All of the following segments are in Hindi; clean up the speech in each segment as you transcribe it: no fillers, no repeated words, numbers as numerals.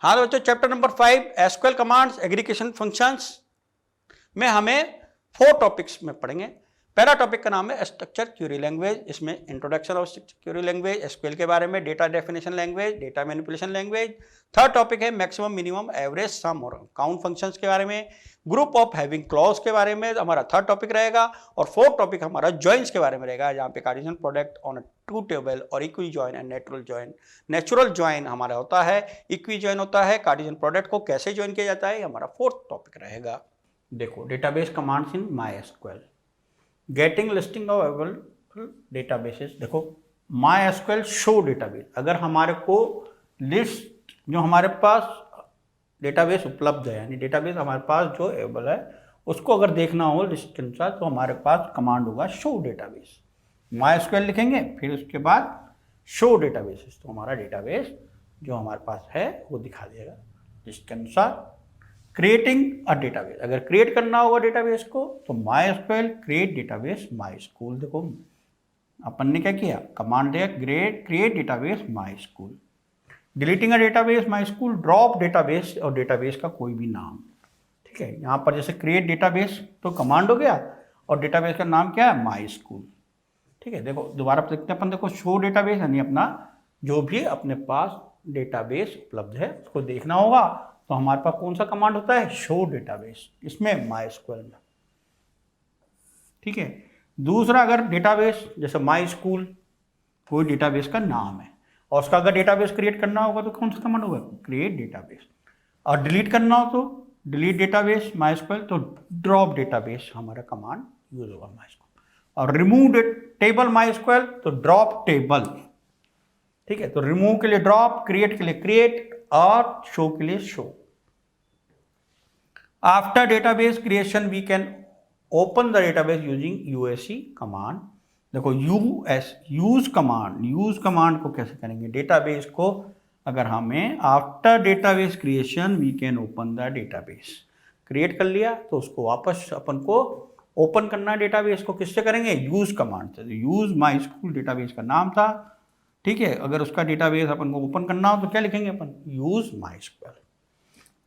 हाँ तो बच्चों chapter number 5 SQL commands aggregation functions में हमें 4 टॉपिक्स में पढ़ेंगे। पहला टॉपिक का नाम है स्ट्रक्चर क्वेरी लैंग्वेज। इसमें introduction of structure query language, SQL के बारे में, data definition language, data manipulation language. Third topic है मैक्सिमम मिनिमम एवरेज सम और काउंट फंक्शंस के बारे में, ग्रुप ऑफ हैविंग क्लॉज के बारे में हमारा थर्ड टॉपिक रहेगा। और फोर्थ टॉपिक हमारा जॉइंस के बारे में रहेगा, जहाँ पे Cartesian product on two table और equi join and natural join. Natural join हमारा होता है, इक्वी जॉइन होता है, कार्टेशियन प्रोडक्ट को कैसे जॉइन किया जाता है, हमारा फोर्थ टॉपिक रहेगा। देखो database commands in MySQL, getting listing of available databases. देखो MySQL शो डेटाबेस, अगर हमारे को लिस्ट जो हमारे पास डेटाबेस उपलब्ध है, यानी डेटाबेस हमारे पास जो अवेलेबल है उसको अगर देखना हो लिस्ट के अनुसार, तो हमारे पास कमांड होगा शो डेटाबेस। MySQL लिखेंगे, फिर उसके बाद शो डेटाबेसेस, तो हमारा डेटाबेस जो हमारे पास है वो दिखा देगा लिस्ट के अनुसार। क्रिएटिंग अ डेटाबेस, अगर क्रिएट करना होगा डेटाबेस को तो MySQL क्रिएट डेटाबेस MySQL। देखो अपन ने क्या किया, कमांड दिया create database MySQL। Deleting a database MySQL, drop database और डेटाबेस का कोई भी नाम। ठीक है, यहाँ पर जैसे क्रिएट डेटाबेस तो कमांड हो गया और डेटाबेस का नाम क्या है MySQL। ठीक है, देखो दोबारा देखते हैं अपन। देखो शो डेटाबेस यानी अपना जो भी अपने पास डेटाबेस उपलब्ध है उसको देखना होगा, तो हमारे पास कौन सा कमांड होता है, शो डेटाबेस, इसमें MySQL में। ठीक है, दूसरा अगर डेटाबेस जैसे MySQL कोई डेटाबेस का नाम है और उसका अगर डेटाबेस क्रिएट करना होगा तो कौन सा कमांड होगा, क्रिएट डेटाबेस। और डिलीट करना हो तो डिलीट डेटाबेस MySQL, तो ड्रॉप डेटाबेस हमारा कमांड यूज होगा MySQL। और रिमूव टेबल MySQL, तो ड्रॉप टेबल। ठीक है, तो रिमूव के लिए ड्रॉप, क्रिएट के लिए क्रिएट और शो के लिए show. After database creation we can open the database using USE command. देखो यूज कमांड को कैसे करेंगे, डेटाबेस को अगर हमें after database creation we can open the database, create कर लिया तो उसको वापस अपन को ओपन करना है डेटाबेस को, किससे करेंगे, यूज कमांड से। यूज MySQL डेटाबेस का नाम था। ठीक है, अगर उसका डेटाबेस अपन को ओपन करना हो तो क्या लिखेंगे अपन, use MySQL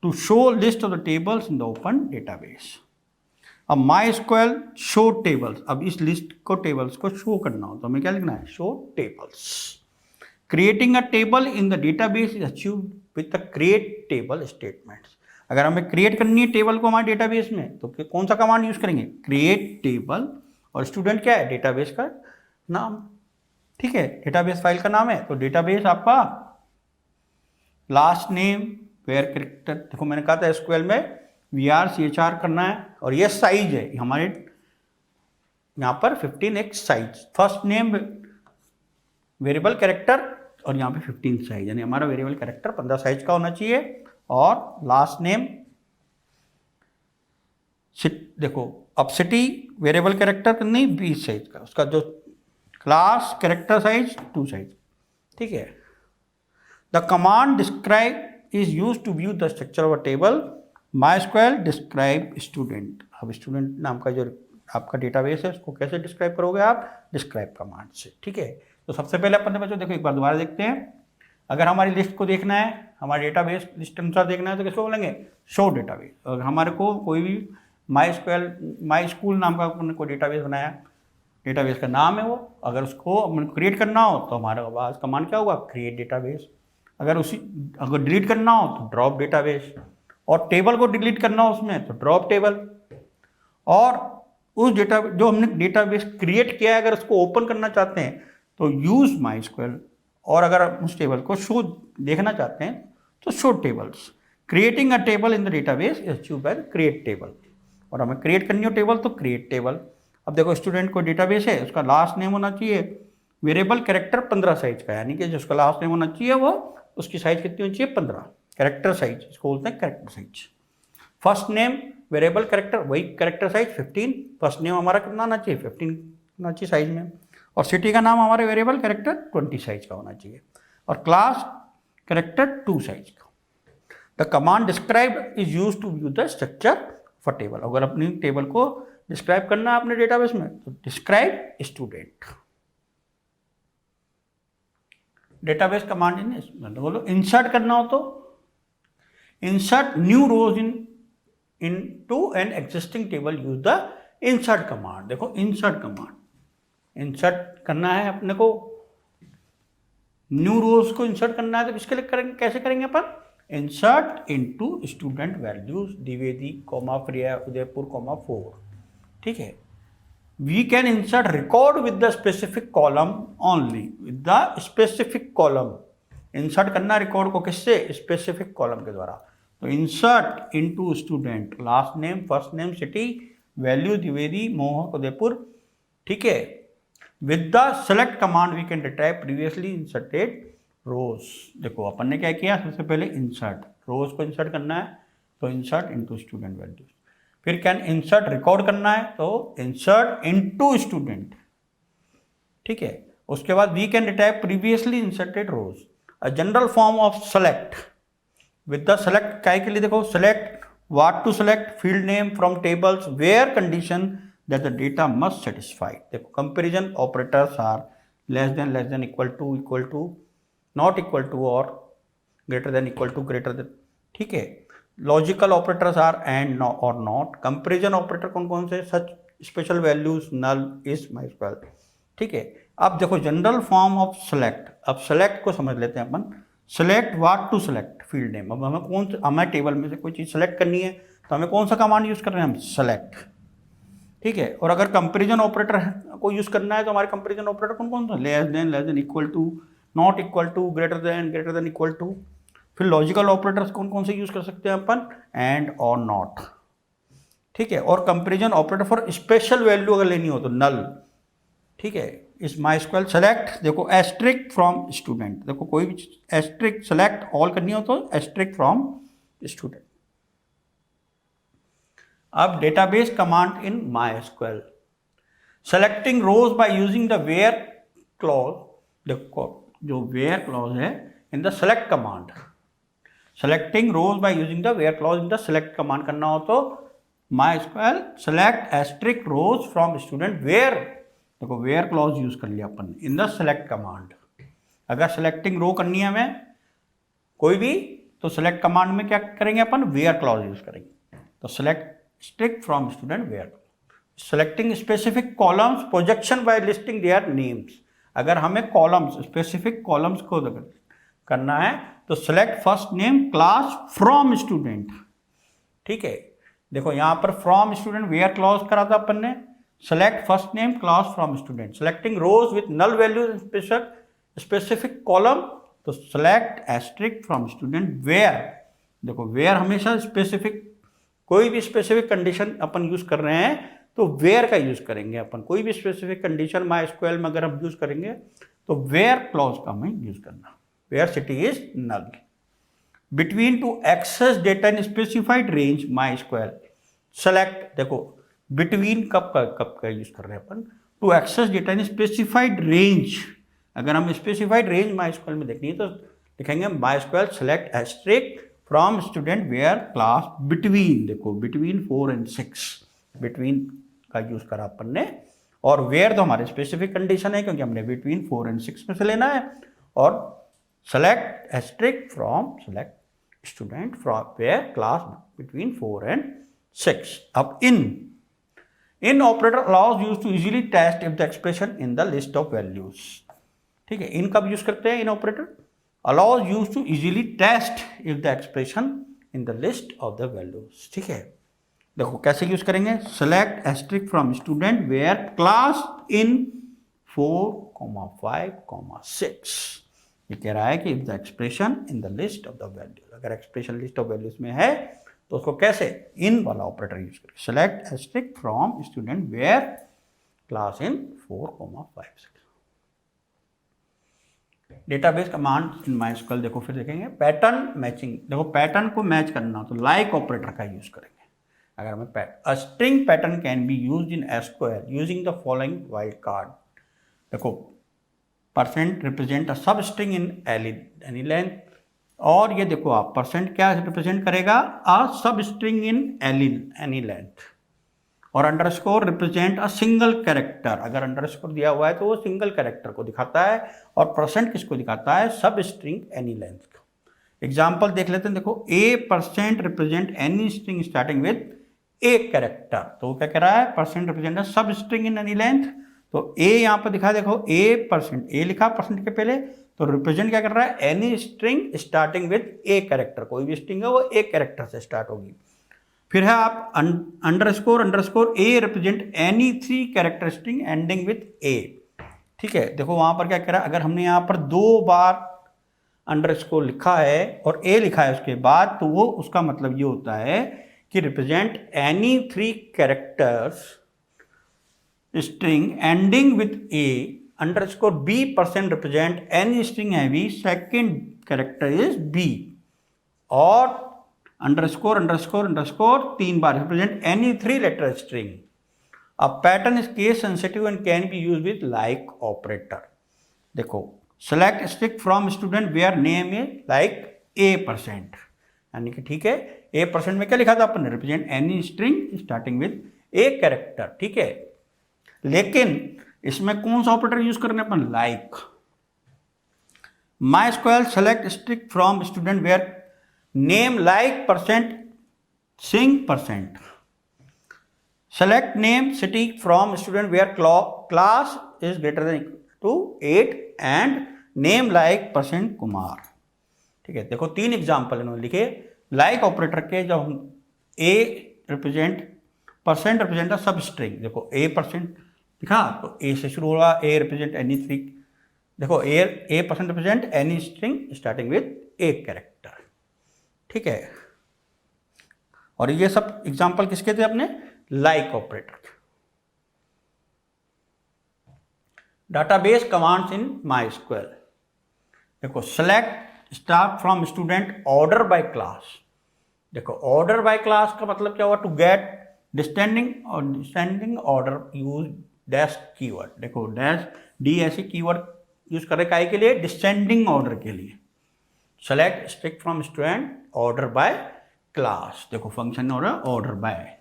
to show list of the tables in the open database. अब MySQL शो टेबल्स, अब इस लिस्ट को टेबल्स को शो करना हो तो हमें क्या लिखना है, show tables. Creating a table in the database is achieved with the create table statements. अगर हमें क्रिएट करनी है टेबल को हमारे डेटाबेस में तो कौन सा कमांड यूज करेंगे, क्रिएट टेबल। और स्टूडेंट क्या है, डेटाबेस का नाम। ठीक है, डेटाबेस फाइल का नाम है, तो डेटाबेस आपका लास्ट नेम वेयर कैरेक्टर। देखो मैंने कहा था SQL में VRCHR करना है, और ये साइज है हमारे यहाँ पर 15x size. First name variable character और यहाँ पे 15 साइज, यानी हमारा वेरिएबल कैरेक्टर 15 साइज का होना चाहिए। और लास्ट नेम देखो अब सिटी वेरिएबल कैरेक्टर नहीं 20 साइज का, उसका जो क्लास कैरेक्टर साइज 2 साइज। ठीक है, the command describe is use to view the structure of a table MySQL describe student. अब स्टूडेंट नाम का जो आपका डेटाबेस है उसको कैसे डिस्क्राइब करोगे आप, डिस्क्राइब कमांड से। ठीक है, तो सबसे पहले अपन ने बच्चों देखो एक बार दोबारा देखते हैं। अगर हमारी लिस्ट को देखना है, हमारे डेटाबेस लिस्ट अनुसार देखना है तो किसको बोलेंगे, शो डेटाबेस। अगर हमारे को कोई भी MySQL नाम का अपने को डेटाबेस बनाया, डेटाबेस का नाम है वो, अगर उसको अपन क्रिएट करना हो तो हमारे पास कमांड क्या होगा, क्रिएट डेटाबेस। अगर डिलीट करना हो तो ड्रॉप डेटाबेस, और टेबल को डिलीट करना हो उसमें तो ड्रॉप टेबल। और उस डेटा जो हमने डेटाबेस क्रिएट किया है अगर उसको ओपन करना चाहते हैं तो यूज MySQL, और अगर उस टेबल को शो देखना चाहते हैं तो show tables. Creating a table in the database is achieved by create table, और हमें क्रिएट करनी हो टेबल तो क्रिएट टेबल। अब देखो स्टूडेंट को डेटाबेस है, उसका लास्ट नेम होना चाहिए वेरिएबल कैरेक्टर 15 साइज का, यानी कि जिसका लास्ट नेम होना चाहिए वो उसकी साइज कितनी होनी चाहिए, 15 कैरेक्टर साइज, इसको बोलते हैं character size. First name variable character वही कैरेक्टर साइज 15, फर्स्ट नेम हमारा कितना आना चाहिए, 15 होना चाहिए साइज में। और सिटी का नाम हमारे वेरिएबल कैरेक्टर 20 साइज का होना चाहिए, और क्लास कैरेक्टर 2 साइज का। The command describe is use to view the structure for table. अगर अपनी टेबल को डिस्क्राइब करना है अपने डेटाबेस में तो describe student. Database command in बोलो इंसर्ट करना हो तो insert new rows into an existing table, use the insert command. देखो इंसर्ट कमांड इंसर्ट करना है अपने को, न्यू रोज को इंसर्ट करना है, तो किसके लिए करेंगे, कैसे करेंगे अपन, insert into student values Dwivedi comma Priya Udaipur comma 4, ठीक है। We can insert record with the specific column only, with the specific column, insert करना रिकॉर्ड को किससे, स्पेसिफिक कॉलम के द्वारा। तो insert into student last name first name city value Dwivedi Mohak Udaipur, ठीक है। With the select command we can retrieve previously inserted rows. देखो अपन ने क्या किया, सबसे पहले इंसर्ट रोज को इंसर्ट करना है, तो इंसर्ट इनटू स्टूडेंट वैल्यूज। फिर कैन इंसर्ट रिकॉर्ड करना है, तो इंसर्ट इनटू स्टूडेंट, ठीक है। उसके बाद we can retrieve previously inserted rows. A general form of select with the select काय के लिए, देखो select what to select field name from tables where condition that the data must satisfy. देखो comparison operators are less than equal to not equal to और greater than equal to greater than, ठीक है। लॉजिकल ऑपरेटर्स आर एंड और नॉट। कंपेरिजन ऑपरेटर कौन कौन से, such special values null is MySQL, ठीक है। अब देखो जनरल फॉर्म ऑफ सेलेक्ट, अब सेलेक्ट को समझ लेते हैं अपन। Select what to select field name, अब हमें टेबल में से कोई चीज़ सेलेक्ट करनी है, तो हमें कौन सा कमांड यूज़ कर रहे हैं हम, सेलेक्ट, ठीक है। और अगर कंपेरिजन ऑपरेटर को यूज़ करना है, तो हमारे कंपेरिजन ऑपरेटर कौन कौन सा, less than equal to not equal to greater than equal to. फिर लॉजिकल ऑपरेटर्स कौन कौन से यूज़ कर सकते हैं अपन, एंड और नॉट, ठीक है। और comparison operator for special value अगर लेनी हो तो नल, ठीक है। इस माई स्क्वायर सेलेक्ट, देखो एस्ट्रिक फ्रॉम स्टूडेंट, देखो कोई भी एस्ट्रिक सेलेक्ट ऑल करनी हो तो एस्ट्रिक फ्रॉम स्टूडेंट। अब database command in MySQL, selecting rows by using the where clause, देखो जो वेयर क्लॉज है in the select command, selecting rows by using the where clause in the select command करना हो तो MySQL select asterisk rows from student where, देखो वेयर क्लॉज यूज कर लिया अपन इन द सेलेक्ट कमांड। अगर सेलेक्टिंग रो करनी है हमें कोई भी, तो सेलेक्ट कमांड में क्या करेंगे अपन, वेयर क्लॉज यूज करेंगे। तो select asterisk from student where, selecting specific columns projection by listing their names. अगर हमें कॉलम्स स्पेसिफिक कॉलम्स को करना है तो select first name class from student, ठीक है। देखो यहाँ पर फ्रॉम स्टूडेंट वेयर क्लॉज करा था अपन ने, select first name class from student, selecting rows with null values specific column, तो select asterisk from student where. देखो वेयर हमेशा स्पेसिफिक, कोई भी स्पेसिफिक कंडीशन अपन यूज कर रहे हैं तो वेयर का यूज करेंगे अपन। कोई भी स्पेसिफिक कंडीशन माई स्क्वायर में अगर हम यूज करेंगे तो वेयर क्लॉज का हमें यूज करना, where city is null. Between to access data in specified range MySQL select, देखो बिटवीन कब का यूज कर रहे हैं अपन, to access data in specified range. अगर हम स्पेसिफाइड रेंज माई स्क्वायर में देखनी है तो लिखेंगे MySQL select asterisk from student where class between, देखो बिटवीन 4 and 6, बिटवीन का यूज करा अपन ने। और वेयर तो हमारे स्पेसिफिक कंडीशन है क्योंकि हमने बिटवीन 4 and 6 में से लेना है। और select asterisk from select student from where class between 4 and 6। अब in operator allows us to easily test if the expression in the list of values, ठीक है। इन कब यूज करते हैं, in operator allows us to easily test if the expression in the list of the values, ठीक है। देखो कैसे यूज करेंगे, select asterisk from student where class in 4, 5, 6। ये कह रहा है कि if the expression in the list of the values, अगर एक्सप्रेशन लिस्ट ऑफ वैल्यूज में है तो उसको कैसे, इन वाला ऑपरेटर यूज करें, select asterisk from student where class in 4, 5, 6। Database command in MySQL, देखो फिर देखेंगे पैटर्न मैचिंग, देखो पैटर्न को मैच करना तो लाइक ऑपरेटर का यूज करेंगे। अगर हमें a string pattern can be used in SQL using the following wildcard, देखो percent represent a substring in any length, और ये देखो आप परसेंट क्या रिप्रेजेंट करेगा, a substring in any length, और underscore represent a single character. अगर अंडरस्कोर दिया हुआ है तो वो सिंगल कैरेक्टर को दिखाता है, और परसेंट किसको दिखाता है, सब स्ट्रिंग एनी लेंथ को। एग्जाम्पल देख लेते हैं। देखो A% represent any string starting with a character. तो वो क्या कह रहा है, परसेंट रिप्रेजेंट सब स्ट्रिंग इन एनी लेंथ। तो ए यहाँ पर दिखा, देखो A%, ए लिखा परसेंट के पहले, तो रिप्रेजेंट क्या कर रहा है, any string starting with a character. कोई भी स्ट्रिंग है वो ए कैरेक्टर से स्टार्ट होगी। फिर है आप underscore A represent any 3 character string ending with A. ठीक है, देखो वहां पर क्या कह रहा है, अगर हमने यहाँ पर 2 बार अंडरस्कोर लिखा है और ए लिखा है उसके बाद, तो वो उसका मतलब ये होता है कि represent any 3 characters string ending with A underscore B% represent any string हैवी सेकंड कैरेक्टर इज B, और अंडरस्कोर 3 बार represent any 3 letter string. A pattern is case sensitive and can be use with like operator. देखो select string from student where name is like A%, यानी कि ठीक है A% में क्या लिखा था अपन, represent any string starting with a character. ठीक है, लेकिन इसमें कौन सा ऑपरेटर यूज करने अपन, like. MySQL select string from student where name like %, Singh %। Select name city from student where class is greater than to 8 and name like % Kumar. ठीक है, देखो 3 एग्जाम्पल इन्होंने लिखे लाइक ऑपरेटर के। जब हम A रिप्रेजेंट % रिप्रेजेंट सब स्ट्रिंग, देखो A% लिखा तो A से शुरू होगा, A रिप्रेजेंट एनी 3, देखो A% represent any string starting with a character. ठीक है, और ये सब एग्जाम्पल किसके थे अपने, like operator. Database commands in MySQL। देखो select start from student order by class. देखो ऑर्डर बाय क्लास का मतलब क्या हुआ, to get descending order use dash keyword. देखो डैश डी ऐसी कीवर्ड यूज कर रहे के लिए, डिसेंडिंग ऑर्डर के लिए। Select string from student order by class, देखो फंक्शन हो रहा है ऑर्डर बाय,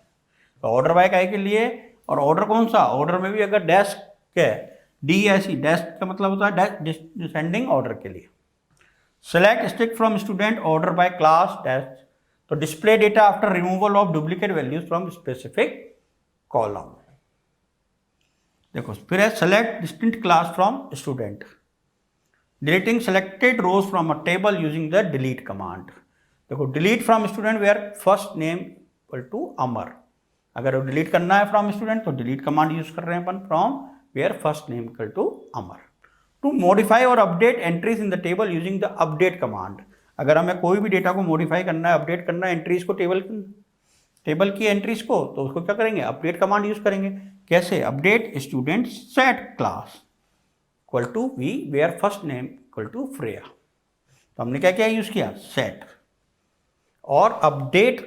तो ऑर्डर बाय के लिए, और ऑर्डर कौन सा, ऑर्डर में भी अगर डैश क्या है, डी ऐसी डैश का मतलब होता है डिसेंडिंग ऑर्डर के लिए। Select string from student order by class dash, तो display data after removal of duplicate values from specific column. देखो फिर है select distinct class from student, deleting selected rows from a table using the delete command. देखो delete from student where first name equal to Amar, अगर वो डिलीट करना है फ्रॉम स्टूडेंट तो डिलीट कमांड यूज कर रहे हैं अपन, from where first name equal to Amar. To modify और update entries in the table using the update command, अगर हमें कोई भी डेटा को मॉडिफाई करना है, अपडेट करना है एंट्रीज को, टेबल की एंट्रीज को, तो उसको क्या करेंगे, अपडेट कमांड यूज करेंगे। कैसे, update student set class equal to V where first name equal to Freya. तो हमने क्या क्या यूज किया, सेट। और अपडेट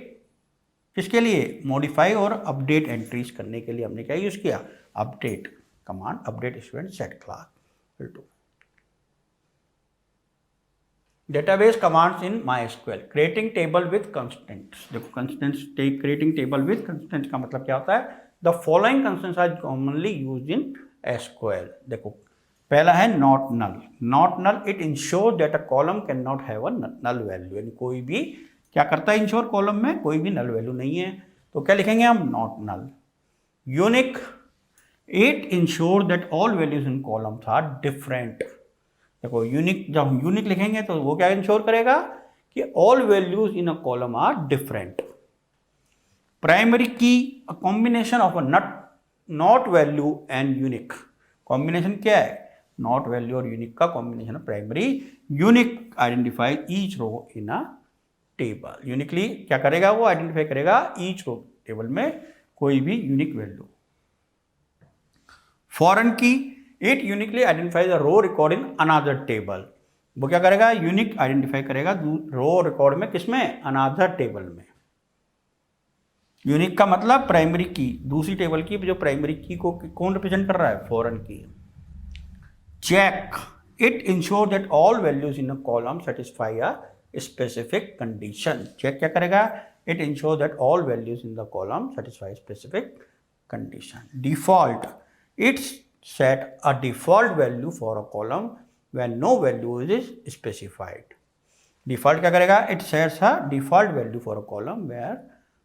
किसके लिए, मॉडिफाई और अपडेट एंट्रीज करने के लिए हमने क्या यूज किया, update command, update student set class equal to. Database commands in MySQL, creating table with constraints. देखो constraints, creating table with constraints का मतलब क्या होता है, the following constraints are commonly used in SQL। देखो पहला है not null, not null it ensure that a column can not have a null value, यानी कोई भी क्या करता है, इंश्योर कॉलम में कोई भी नल वैल्यू नहीं है, तो क्या लिखेंगे हम, not null. Unique, it ensure that all values in columns are different. देखो यूनिक, जब हम यूनिक लिखेंगे तो वो क्या इंश्योर करेगा कि all values in a column are different. Primary key, a combination of a not value and unique. Combination क्या है, नॉट वैल्यू और यूनिक का कॉम्बिनेशन है primary. Unique identify each row in a table, uniquely क्या करेगा, वो आइडेंटिफाई करेगा ईच रो टेबल में कोई भी unique value. Foreign key, it uniquely identify the row record in another table, वो क्या करेगा, यूनिक आइडेंटिफाई करेगा रो रिकॉर्ड में, किसमें, अनदर टेबल में। यूनिक का मतलब प्राइमरी की, दूसरी टेबल की जो प्राइमरी की को कौन रिप्रेजेंट कर रहा है, foreign key. Check, it ensure that all values in a column satisfy a specific condition. Check क्या करेगा, it ensure that all values in the column satisfy specific condition. Default, it's set a default value for a column when no value is specified. Default क्या करेगा, it sets a default value for a column where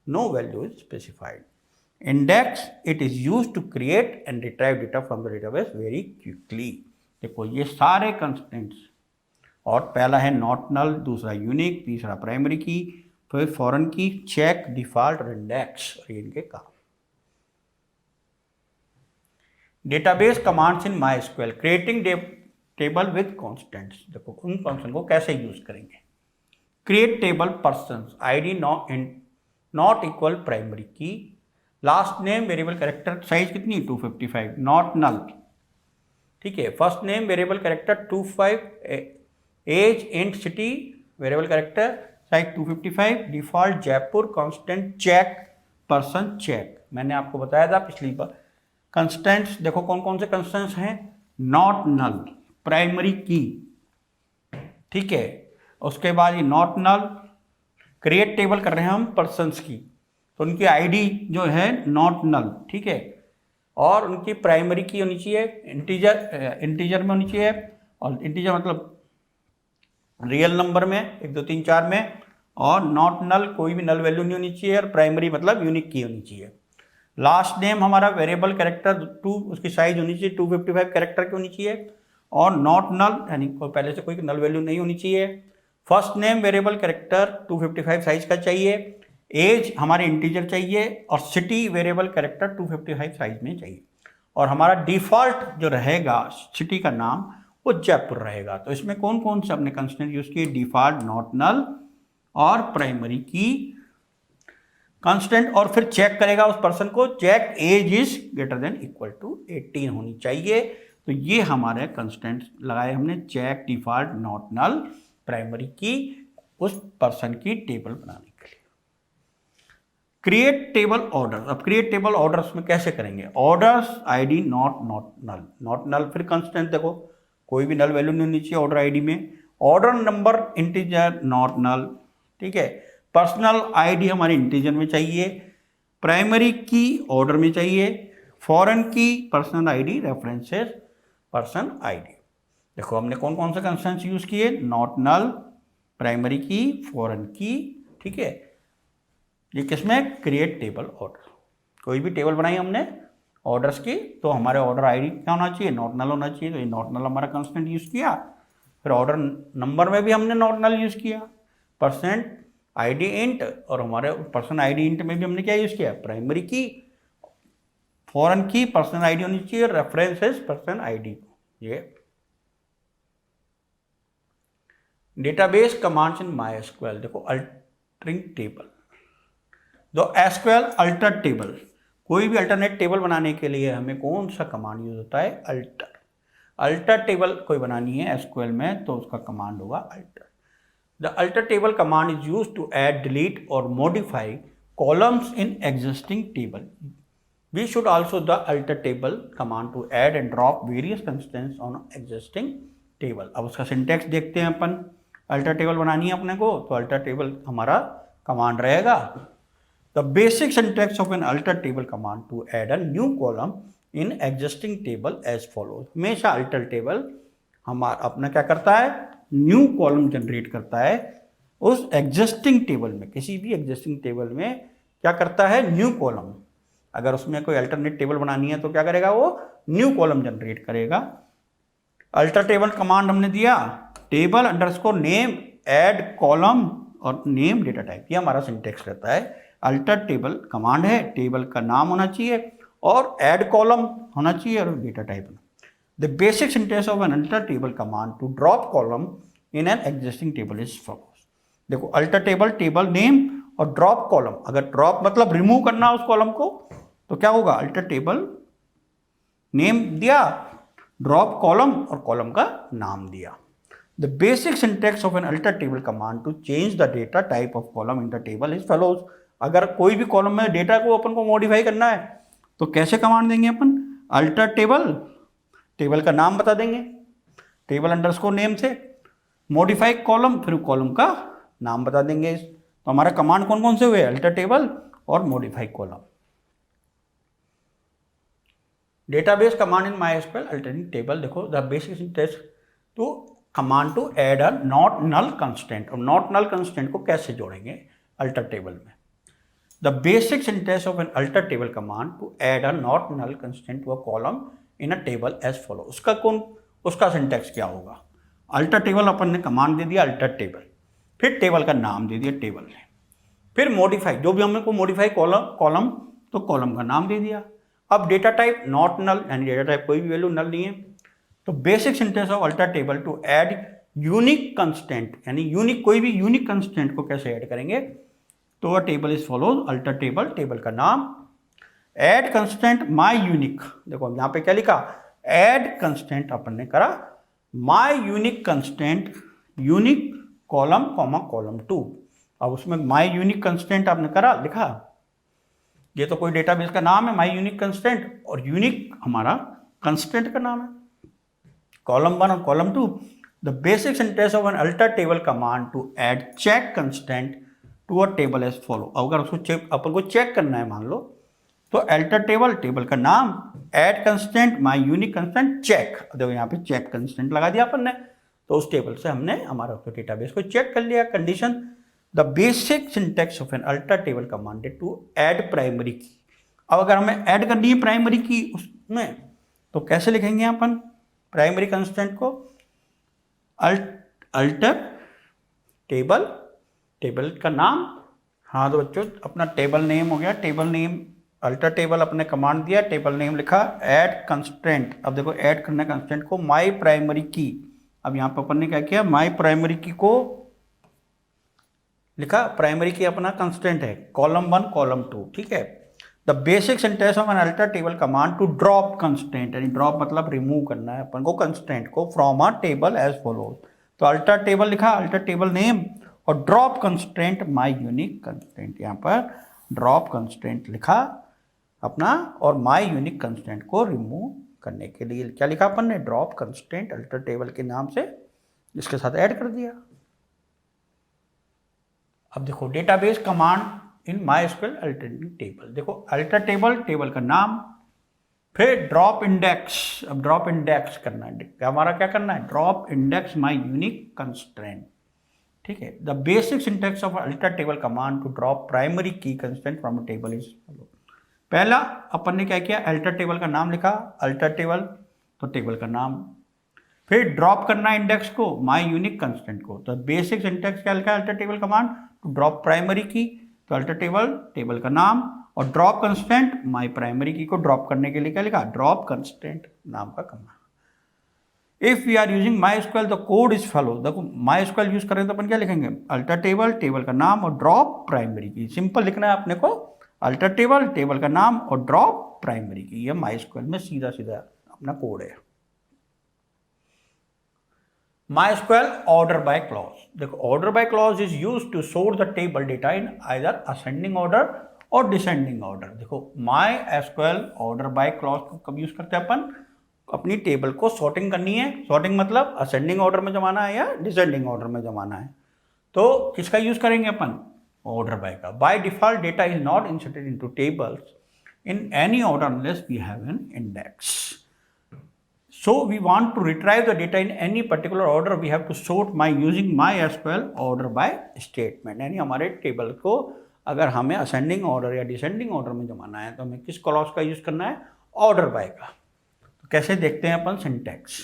no value is specified. Index it is use to create and retrieve data from the database very quickly. देखो ये सारे कंस्टेंट्स, और पहला है नॉट नल, दूसरा यूनिक, तीसरा प्राइमरी की, फिर फॉरेन की, चेक, डिफॉल्ट और इंडेक्स, और ये इनके काम। Database commands in MySQL, creating table with constraints. देखो उन फंक्शन को कैसे यूज करेंगे। Create table persons ID not equal primary key, last name variable character size कितनी 255, नॉट नल, ठीक है। First name variable character 25, age int city variable character size 255, default Jaipur, constraint check, person check. मैंने आपको बताया था पिछली बार कंस्टेंट्स, देखो कौन कौन से कंस्टेंट्स हैं, नॉट नल, प्राइमरी की, ठीक है। उसके बाद ये नॉट नल, क्रिएट टेबल कर रहे हैं हम पर्सन्स की, तो उनकी आईडी जो है नॉट नल, ठीक है। और उनकी प्राइमरी की होनी चाहिए इंटीजर में होनी चाहिए, और इंटीजर मतलब रियल नंबर में 1 2 3 4 में, और नॉट नल कोई भी नल वैल्यू नहीं होनी चाहिए, और प्राइमरी मतलब यूनिक की होनी चाहिए। लास्ट नेम हमारा वेरिएबल कैरेक्टर 2, उसकी साइज होनी चाहिए 255 कैरेक्टर की होनी चाहिए, और नॉट नल यानी पहले से कोई नल वैल्यू नहीं होनी चाहिए। First name variable character 255 size का चाहिए, एज हमारे इंटीजर चाहिए, और सिटी वेरिएबल कैरेक्टर 255 साइज में चाहिए, और हमारा डिफॉल्ट जो रहेगा सिटी का नाम वो जयपुर रहेगा। तो इसमें कौन कौन से अपने कंस्टेंट यूज किए, डिफॉल्ट, नॉट नल और प्राइमरी की कांस्टेंट, और फिर चेक करेगा उस पर्सन को, check age is greater than equal to 18 होनी चाहिए। तो ये हमारे कंस्टेंट लगाए हमने, check, default, not null, primary key, उस पर्सन की टेबल बनाने के लिए। क्रिएट टेबल ऑर्डर, अब क्रिएट टेबल ऑर्डर्स में कैसे करेंगे, ऑर्डर्स आईडी नॉट नल, फिर कंस्टेंट देखो कोई भी नल वैल्यू नहीं होनी चाहिए ऑर्डर आईडी में, order number integer not null, ठीक है। पर्सनल आईडी हमारे इंटीजर में चाहिए, प्राइमरी की ऑर्डर में चाहिए, फॉरेन की personal ID references person ID. देखो हमने कौन कौन से कंस्टेंट्स यूज किए, नॉट नल, प्राइमरी की, फॉरेन की, ठीक है। ये किसमें, क्रिएट टेबल ऑर्डर, कोई भी टेबल बनाई हमने ऑर्डर्स की, तो हमारे ऑर्डर आईडी क्या होना चाहिए, नॉट नल होना चाहिए, तो ये नॉट नल हमारा कंस्टेंट यूज किया। फिर ऑर्डर नंबर में भी हमने नॉट नल यूज किया, परसेंट आईडी इंट, और हमारे पर्सन आईडी इंट में भी हमने क्या यूज किया, प्राइमरी की, फॉरेन की पर्सन आईडी होनी चाहिए, रेफरेंसेस पर्सन आईडी। ये डेटाबेस कमांड्स इन MySQL, देखो अल्टरिंग टेबल, दो एसक्यूएल अल्टर टेबल, कोई भी अल्टरनेट टेबल बनाने के लिए हमें कौन सा कमांड यूज होता है, अल्टर टेबल कोई बनानी है एसक्यूएल में तो उसका कमांड होगा alter. The alter table command is used to add, delete or modify columns in existing table. We should also the alter table command to add and drop various constants on existing table. अब उसका सिंटेक्स देखते हैं अपन, अल्टर टेबल बनानी है अपने को, तो अल्टर टेबल हमारा कमांड रहेगा। The basic syntax of an alter table command to add a new column in existing table as follows. हमेशा अल्टर टेबल हमारा अपना क्या करता है, न्यू कॉलम जनरेट करता है उस एग्जिस्टिंग टेबल में, किसी भी एग्जिस्टिंग टेबल में क्या करता है, न्यू कॉलम। अगर उसमें कोई अल्टरनेट टेबल बनानी है तो क्या करेगा, वो न्यू कॉलम जनरेट करेगा। अल्टर टेबल कमांड हमने दिया, table underscore name add column और नेम डेटा टाइप, ये हमारा सिंटेक्स रहता है। अल्टर टेबल कमांड है, टेबल का नाम होना चाहिए और ऐड कॉलम होना चाहिए और data type. The basic syntax of an alter table command to drop column in an existing table is follows. देखो alter table, टेबल नेम और drop column, अगर drop मतलब रिमूव करना उस कॉलम को तो क्या होगा, alter table नेम दिया, drop column और कॉलम का नाम दिया। The basic syntax of an alter table command to change the data type of column in the table is follows. अगर कोई भी कॉलम में डेटा को अपन को मॉडिफाई करना है तो कैसे कमांड देंगे अपन, alter table, टेबल का नाम बता देंगे टेबल अंडरस्कोर नेम से, मॉडिफाई कॉलम, फिर कॉलम का नाम बता देंगे। तो हमारा कमांड कौन कौन से हुए, अल्टर टेबल और modify column. Database command in MySQL altering table, देखो the basic syntax to command to add a not null constraint. और नॉट नल कंस्टेंट को कैसे जोड़ेंगे अल्टर टेबल में? The basic syntax of an alter table command to add a not null constraint to a column in a table as follow. उसका सिंटेक्स क्या होगा? अल्टर टेबल अपन ने कमांड दे दिया अल्टर टेबल, फिर टेबल का नाम दे दिया टेबल ने, फिर मॉडिफाई, जो भी हमने को मॉडिफाई कॉलम तो कॉलम का नाम दे दिया। अब डेटा टाइप नॉट नल, यानी डेटा टाइप कोई भी वैल्यू नल नहीं है। तो basic syntax of alter table to add unique constraint, यानी यूनिक कोई भी यूनिक कंस्टेंट को कैसे ऐड करेंगे? तो a table is follows alter table, table का नाम, ऐड कंस्टेंट माई यूनिक। देखो यहाँ पे क्या लिखा? ऐड कंस्टेंट अपन ने करा my unique constraint unique column comma column 2। अब उसमें माई यूनिक कंस्टेंट आपने करा लिखा, ये तो कोई डेटाबेस का नाम है माई यूनिक कंस्टेंट, और यूनिक हमारा कंस्टेंट का नाम है। कॉलम 1 और column 2, the basic syntax of an alter table command to add check constraint to a table as follow. अगर उसको चेक, अपन को चेक करना है मान लो, तो अल्टर टेबल, टेबल का नाम, add constant my unique constant check. देखो यहाँ पे चेक कंस्टेंट लगा दिया अपन ने, तो उस टेबल से हमने हमारा डेटाबेस को चेक कर लिया। Condition, the basic syntax of an alter table commanded to add primary key. अब अगर हमें ऐड करनी है प्राइमरी की उसमें, तो कैसे लिखेंगे अपन प्राइमरी कंस्टेंट को? अल्टर टेबल, टेबल का नाम, हाँ तो बच्चों अपना टेबल नेम हो गया, टेबल नेम, अल्टर टेबल अपने कमांड दिया, टेबल नेम लिखा, ऐड कंस्टेंट। अब देखो ऐड करना कंस्टेंट को माई प्राइमरी की। अब यहाँ पर अपन ने क्या किया? माई प्राइमरी की को लिखा, प्राइमरी की अपना कंस्टेंट है कॉलम 1 कॉलम 2, ठीक है। The basic syntax of an alter table command to drop constraint, यानी ड्रॉप मतलब रिमूव करना है अपन को कंस्टेंट को from a table as follows. तो अल्टर टेबल लिखा, अल्टर टेबल नेम, और drop constraint my unique constraint, यहाँ पर ड्रॉप कंस्टेंट लिखा अपना, और माई यूनिक कंस्टेंट को रिमूव करने के लिए क्या लिखा अपन ने? ड्रॉप कंस्टेंट अल्टर टेबल के नाम से इसके साथ ऐड कर दिया। अब देखो database command in MySQL alternative table. देखो अल्टर टेबल, टेबल का नाम, फिर ड्रॉप इंडेक्स। अब ड्रॉप इंडेक्स करना है, हमारा क्या करना है? Drop index my unique constraint, ठीक है। The basic syntax of alter table command to drop primary key constraint from table is follow. पहला अपन ने क्या किया? अल्टर टेबल का नाम लिखा, अल्टर टेबल तो टेबल का नाम, फिर ड्रॉप करना इंडेक्स को, माई यूनिक कंस्टेंट को। तो बेसिक सिंटेक्स क्या लिखा है alter table command to drop primary key, तो अल्टर टेबल, टेबल का नाम, और ड्रॉप कंस्टेंट माई प्राइमरी की को ड्रॉप करने के लिए क्या लिखा? ड्रॉप कंस्टेंट नाम का command. If we are using MySQL the code is follow. देखो MySQL यूज करें तो अपन क्या लिखेंगे? अल्टर टेबल, टेबल का नाम, और ड्रॉप प्राइमरी की। सिंपल लिखना है अपने को, अल्टर टेबल, टेबल का नाम, और ड्रॉप प्राइमरी की। ये MySQL में सीधा सीधा अपना कोड है। MySQL order by clause. देखो order by clause is used to sort the table data in either ascending order और डिसेंडिंग ऑर्डर। देखो MySQL ऑर्डर बाय क्लॉज को कब यूज करते हैं अपन? अपनी टेबल को सॉर्टिंग करनी है। सॉर्टिंग मतलब असेंडिंग ऑर्डर में जमाना है या डिसेंडिंग ऑर्डर में जमाना है। तो किसका यूज करेंगे अपन? ऑर्डर बाय का। By default data is not inserted into tables in any order unless we have an index. So we want to retrieve the data in any particular order, we have to sort my using MySQL order by statement। यानी हमारे टेबल को अगर हमें असेंडिंग ऑर्डर या डिसेंडिंग ऑर्डर में जमाना है तो हमें किस क्लॉज का यूज करना है? ऑर्डर बाय का। तो कैसे देखते हैं अपन syntax?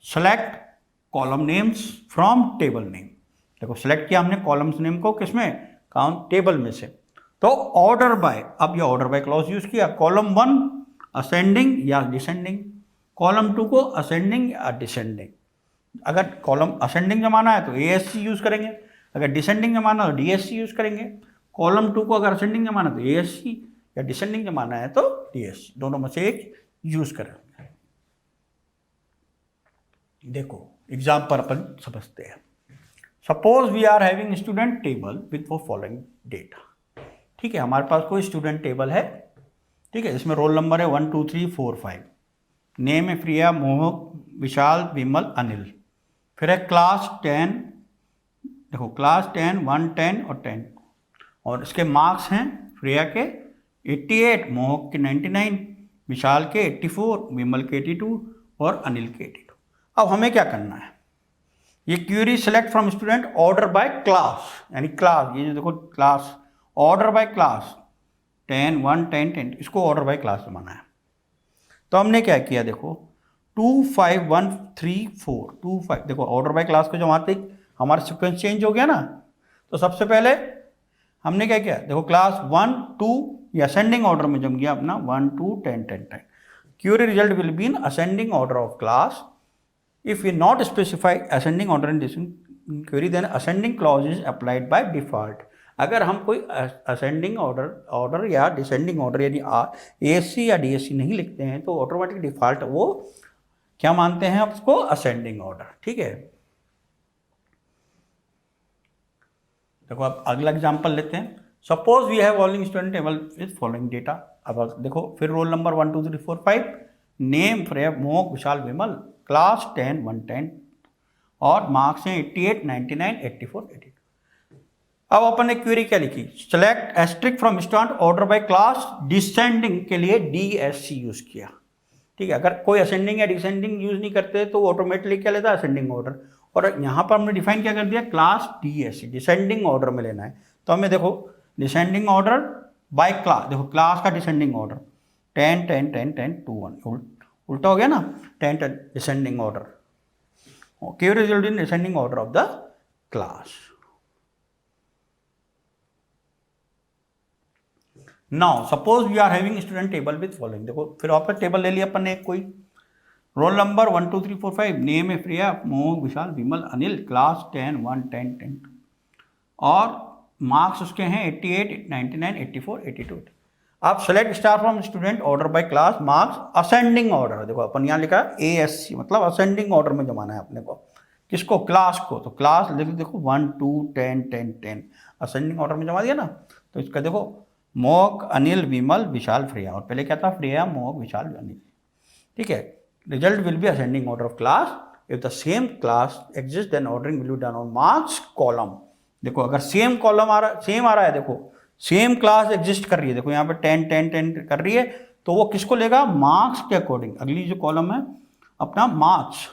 Select column names from table name. देखो सेलेक्ट किया हमने कॉलम्स नेम को, किसमें? काउंट टेबल में से। तो ऑर्डर बाय, अब ये ऑर्डर बाय क्लॉज यूज किया। कॉलम 1 असेंडिंग या डिसेंडिंग, कॉलम 2 को असेंडिंग या डिसेंडिंग। अगर कॉलम असेंडिंग जमाना है तो ASC यूज करेंगे, अगर डिसेंडिंग जमाना है तो DSC यूज करेंगे। कॉलम 2 को अगर असेंडिंग जमाना है तो ASC, या डिसेंडिंग जमाना है तो DSC, दोनों में से एक यूज करेंगे। देखो एग्जाम्पल अपन समझते हैं। Suppose we are having student table with following data. ठीक है, हमारे पास कोई स्टूडेंट टेबल है, ठीक है, इसमें रोल नंबर है 1 2 3 4 5, नेम है प्रिया, मोहक, विशाल, विमल, अनिल। फिर है क्लास 10, देखो क्लास 10 1 10 और 10, और इसके मार्क्स हैं प्रिया के 88, मोहक के 99, विशाल के 84, विमल के 82 और अनिल के 82। अब हमें क्या करना है? ये query select from student order by class, यानी क्लास, ये जो देखो क्लास ऑर्डर बाय क्लास 10 1 10 10, इसको ऑर्डर बाय क्लास बनाना है। तो हमने क्या किया, देखो 2 5 1 3 4 2 5, देखो ऑर्डर बाय क्लास को जब आते ही हमारा सीक्वेंस चेंज हो गया ना। तो सबसे पहले हमने क्या किया, देखो क्लास 1 2 ये असेंडिंग ऑर्डर में जम गया अपना 1 2 10 10 10। Query result will be in ascending order of class. If we not specify ascending order in this query then ascending clause is applied by default. अगर हम कोई असेंडिंग ऑर्डर या डिसेंडिंग ऑर्डर यानी एएससी या डीएससी नहीं लिखते हैं तो ऑटोमेटिक डिफॉल्ट वो क्या मानते हैं उसको, असेंडिंग ऑर्डर। ठीक है, देखो अब अगला एग्जांपल लेते हैं। Suppose we have following student table with following data. अब देखो फिर रोल नंबर 1 2 3 4 5, नेम फ्रेम मोक विशाल विमल, क्लास 10 1 10 और मार्क्स हैं 88 99 84 82। अब अपन ने क्वेरी क्या लिखी, select asterisk from student order by class, descending के लिए डीएससी यूज किया। ठीक है, अगर कोई असेंडिंग या डिसेंडिंग यूज नहीं करते तो ऑटोमेटिकली क्या लेता है, असेंडिंग ऑर्डर। और यहाँ पर हमने डिफाइन क्या कर दिया, क्लास डीएससी, डिसेंडिंग ऑर्डर में लेना है। तो हमें देखो डिसेंडिंग ऑर्डर बाय क्लास, देखो क्लास का डिसेंडिंग ऑर्डर 10 10 10 10 2 1, उल्टा हो गया ना, 10 10 descending order, query result in descending order of the class. Now suppose we are having student table with following, देखो फिर वापस टेबल ले लिया अपन ने कोई, रोल नंबर 1 2 3 4 5, नेम है प्रिया मोह विशाल विमल अनिल, क्लास 10 1 10 10 और मार्क्स उसके हैं 88 99 84 82। आप select star from student order by class, marks ascending order, देखो अपन यहाँ लिखा एएससी मतलब असेंडिंग ऑर्डर में जमाना है अपने को, किसको, क्लास को। तो क्लास देखो 1 2 10 10 10 असेंडिंग ऑर्डर में जमा दिया ना। तो इसका देखो मोक अनिल विमल विशाल फ्रिया, और पहले क्या था, फ्रिया मोक विशाल अनिल। ठीक है, result will be ascending order of class. If the same class exist then ordering will be done on marks column. देखो अगर सेम कॉलम आ रहा, सेम आ रहा है, देखो सेम क्लास एग्जिस्ट कर रही है, देखो यहाँ पे 10 10 10 कर रही है, तो वो किसको लेगा, मार्क्स के अकॉर्डिंग। अगली जो कॉलम है अपना मार्क्स,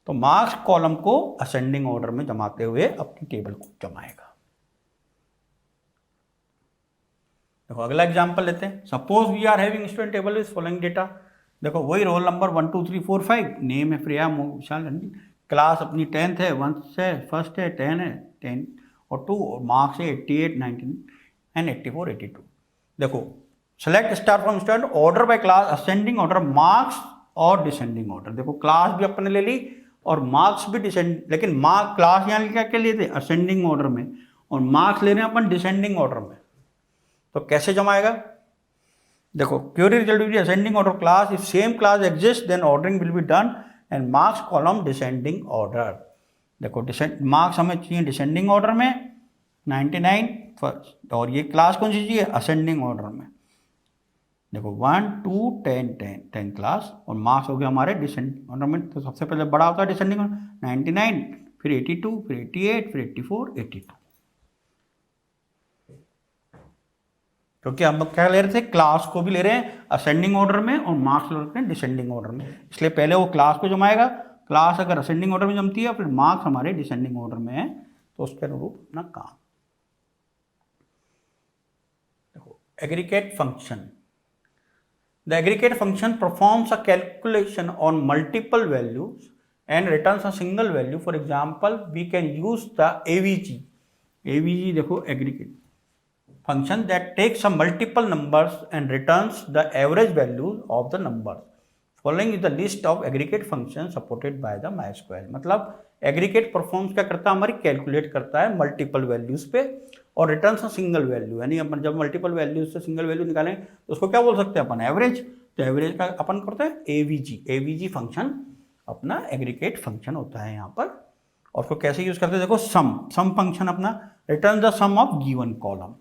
तो मार्क्स कॉलम को असेंडिंग ऑर्डर में जमाते हुए अपनी टेबल को जमाएगा। देखो अगला एग्जांपल लेते हैं। Suppose we are having student table with following data, देखो वही रोल नंबर 1 2 3 4 5, नेम है प्रिया विशाल, क्लास अपनी 10th है, 1 से फर्स्ट है, 10 है 10 और 2 और मार्क्स है 88 19 एंड 84 82। देखो select star from student order by class, ascending order, marks और डिसेंडिंग ऑर्डर। देखो क्लास भी अपन ने ले ली और मार्क्स भी डिसेंड, लेकिन मार्क क्लास यहाँ क्या क्या लिए थे, असेंडिंग ऑर्डर में, और मार्क्स ले रहे हैं अपन डिसेंडिंग ऑर्डर में। तो कैसे जमाएगा, देखो query result will be ascending order class, if same class exist then ordering will be done and marks column descending order. देखो मार्क्स हमें चाहिए डिसेंडिंग ऑर्डर में 99 फर्स्ट, और ये क्लास कौन सी चाहिए, असेंडिंग ऑर्डर में। देखो 1 2 10 10 10 क्लास और मार्क्स हो गया हमारे डिसेंडिंग ऑर्डर में। तो सबसे पहले बड़ा होता है डिसेंडिंग ऑर्डर 99, फिर 82, फिर 88, फिर 84 82, क्योंकि हम क्या ले रहे थे, क्लास को भी ले रहे हैं असेंडिंग ऑर्डर में और मार्क्स ले रहे हैं डिसेंडिंग ऑर्डर में, इसलिए पहले वो क्लास को जमाएगा। क्लास अगर असेंडिंग ऑर्डर में जमती है, फिर मार्क्स हमारे डिसेंडिंग ऑर्डर में है, तो उसके अनुरूप अपना काम। देखो aggregate function, the aggregate function performs a calculation on multiple values and returns a single value. For example we can use the AVG, AVG देखो aggregate function that takes some multiple numbers and returns the average values of the numbers. Following is the list of aggregate functions supported by the MySQL. मतलब aggregate performs क्या करता है, हमारी कैलकुलेट करता है मल्टीपल वैल्यूज पे और रिटर्न्स सिंगल वैल्यू, यानी अपन जब मल्टीपल वैल्यूज से सिंगल वैल्यू निकालें तो उसको क्या बोल सकते हैं अपन, एवरेज। तो एवरेज का अपन करते हैं एवीजी, एवीजी फंक्शन अपना एग्रीगेट फंक्शन होता है यहाँ पर। और उसको कैसे यूज करते हैं, देखो सम फंक्शन अपना return the sum of given column.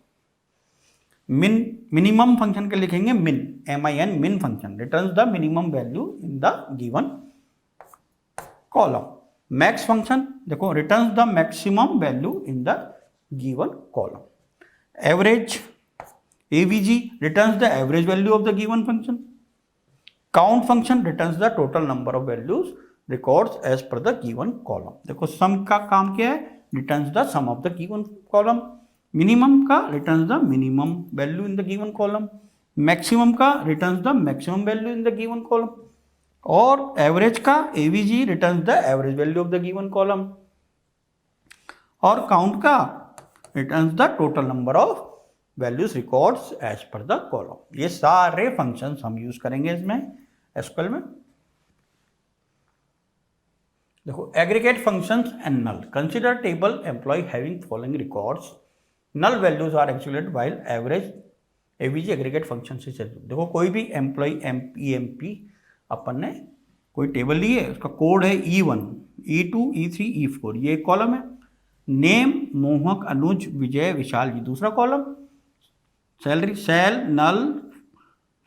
Minimum function के लिखेंगे min, MIN, min function returns the minimum value in the given column. Max function देखो returns the maximum value in the given column. Average AVG returns the average value of the given function. Count function returns the total number of values records as per the given column. देखो सम का काम क्या है, returns the sum of the given column. Minimum का returns the minimum value in the given column. Maximum का returns the maximum value in the given column. और एवरेज का AVG returns the average value of the given column. और काउंट का returns the total number of values records as per the column. ये सारे फंक्शंस हम यूज करेंगे इसमें एसक्यूएल में। देखो aggregate functions and null. Consider table employee having following records, null values are excluded while average AVG aggregate function से चल। देखो कोई भी एम्प्लॉय एमपी अपन ने कोई टेबल ली है, उसका कोड है E1 E2 E3 E4, ये एक कॉलम है। नेम मोहक अनुज विजय विशाल, ये दूसरा कॉलम। सैलरी सेल नल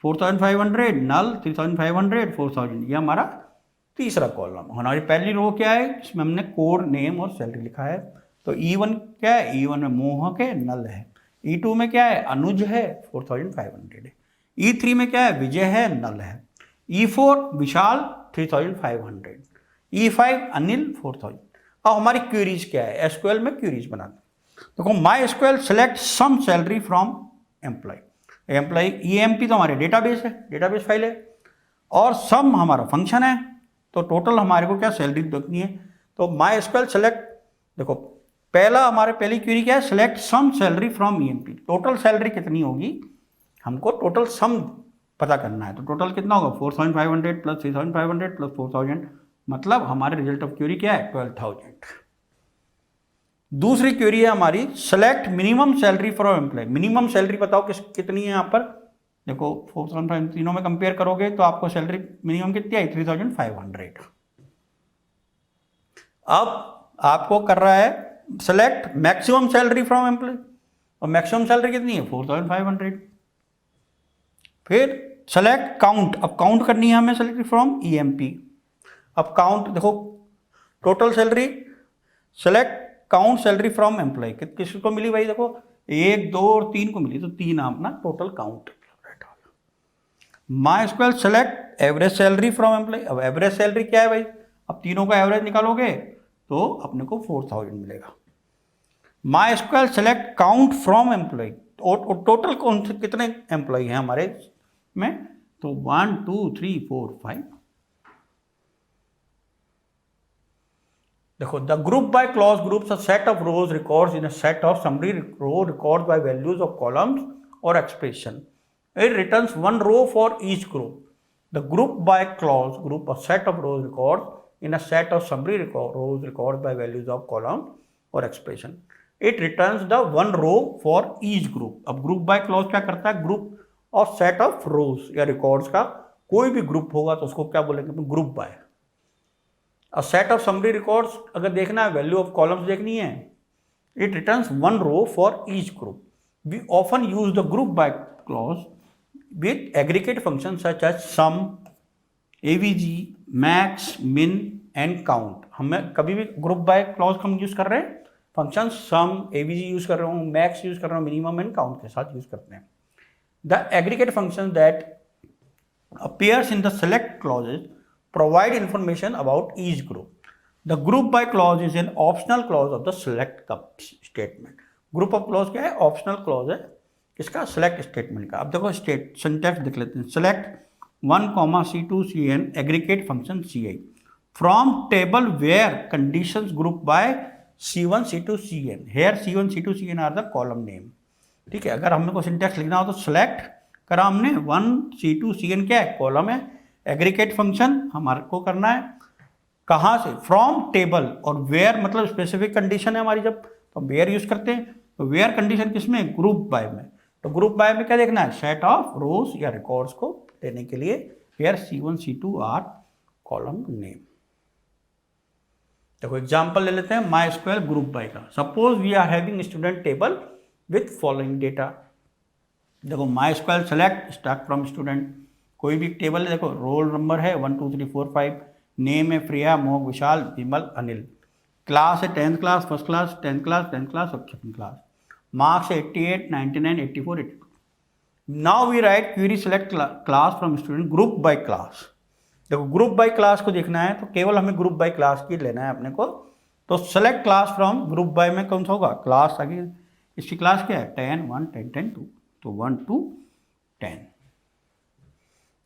4500, नल 3500, 4000, ये हमारा तीसरा कॉलम। हमारी पहली रो क्या है, इसमें हमने कोड नेम और सैलरी लिखा है। तो E1 क्या है, E1 में मोहक है, नल है। E2 में क्या है, अनुज है, 4500 है। E3 में क्या है, विजय है, नल है। E4 विशाल 3500, E5 अनिल 4000। अब हमारी क्वेरीज क्या है, एसक्यूएल में क्वेरीज बनाते हैं। देखो my SQL select sum salary from employee. Employee EMP तो हमारे डेटाबेस है, डेटाबेस फाइल है, और सम हमारा फंक्शन है। तो टोटल हमारे को क्या सैलरी देखनी है। तो माई एसक्यूएल सेलेक्ट, देखो पहला हमारे पहली क्वेरी क्या है, select sum salary from EMP। Total salary कितनी होगी, हमको टोटल सम पता करना है। तो टोटल कितना होगा, 4500 प्लस 3500 प्लस 4000, मतलब हमारे रिजल्ट ऑफ क्वेरी क्या है, 12000। दूसरी क्वेरी है हमारी select minimum salary for employee. Minimum salary बताओ कितनी है यहाँ पर। देखो 4500 तीनों में कंपेयर करोगे तो आपको सैलरी मिनिमम कितनी आई, 3500। अब आपको कर रहा है select maximum salary from employ, और मैक्सिमम सैलरी कितनी है, 4500। फिर सेलेक्ट काउंट, अब काउंट करनी है हमें सैलरी फ्रॉम EMP। अब काउंट देखो total salary, select count salary from employ, किसको मिली भाई, देखो 1 2 और 3 को मिली, तो 3 अपना total count. My SQL select average salary from employ. अब एवरेज सैलरी क्या है भाई, अब तीनों का एवरेज निकालोगे तो अपने को 4000 मिलेगा। My SQL select count from employ, total कौन से कितने एम्प्लॉय हैं हमारे में, तो 1 2 3 4 5। देखो the group by clause groups a set of rows records in a set of summary row record by values of columns और expression. It returns one row for each group. The group by clause group a set of rows records in a set of summary rows records by values of column or expression. It returns the one row for each group. अब group by clause क्या करता है, group और set of rows या records का कोई भी group होगा तो उसको क्या बोलेंगे, group by। A set of summary records अगर देखना है, value of columns देखनी है, it returns one row for each group. We often use the group by clause with aggregate functions such as sum, AVG, max, min and count। हमें कभी भी ग्रुप बाय क्लॉज हम यूज कर रहे हैं, फंक्शन सम AVG यूज कर रहा हूँ, मैक्स यूज कर रहा हूँ, मिनिमम एंड काउंट के साथ यूज करते हैं। The aggregate function that appears in the select clauses provide information about each group. The group by clause is an optional clause of the select statement. Group of clause क्या है, optional clause है इसका select statement का। अब देखो स्टेट सिंटैक्स देख लेते हैं। select 1, C2 Cn aggregate function Ci from table where conditions grouped by C1 C2 Cn। Here C1 C2 Cn are the column name। ठीक है, अगर हमें को सिंटैक्स लिखना हो तो select करा हमने, 1 C2 Cn क्या है, कॉलम है। एग्रीगेट फंक्शन हमारे को करना है कहाँ से, फ्रॉम टेबल, और वेयर मतलब स्पेसिफिक कंडीशन है हमारी, जब तो वेयर यूज करते हैं। तो वेयर कंडीशन किसमें, ग्रुप बाय में। तो ग्रुप बाय में क्या देखना है, सेट ऑफ रोज या रिकॉर्ड्स को देने के लिए where C1 C2 are column name. देखो एग्जांपल ले लेते हैं माई एसक्यूएल ग्रुप बाय का। Suppose we are having student table with following data. देखो my SQL select start from student, कोई भी टेबल है, देखो रोल नंबर है 1 2 3 4 5, नेम है प्रिया मोहक विशाल विमल अनिल, क्लास है 10th class, first class, 10th class, 10th class और सेकंड क्लास, मार्क्स है 88 99 84 82। Now we write query select class from student group by class. देखो ग्रुप बाय क्लास को देखना है तो केवल हमें ग्रुप बाय क्लास की लेना है अपने को। तो select class from group by में कौन सा होगा, क्लास आगे इसकी क्लास क्या है 10 1 10 10 2, तो 1 2 10।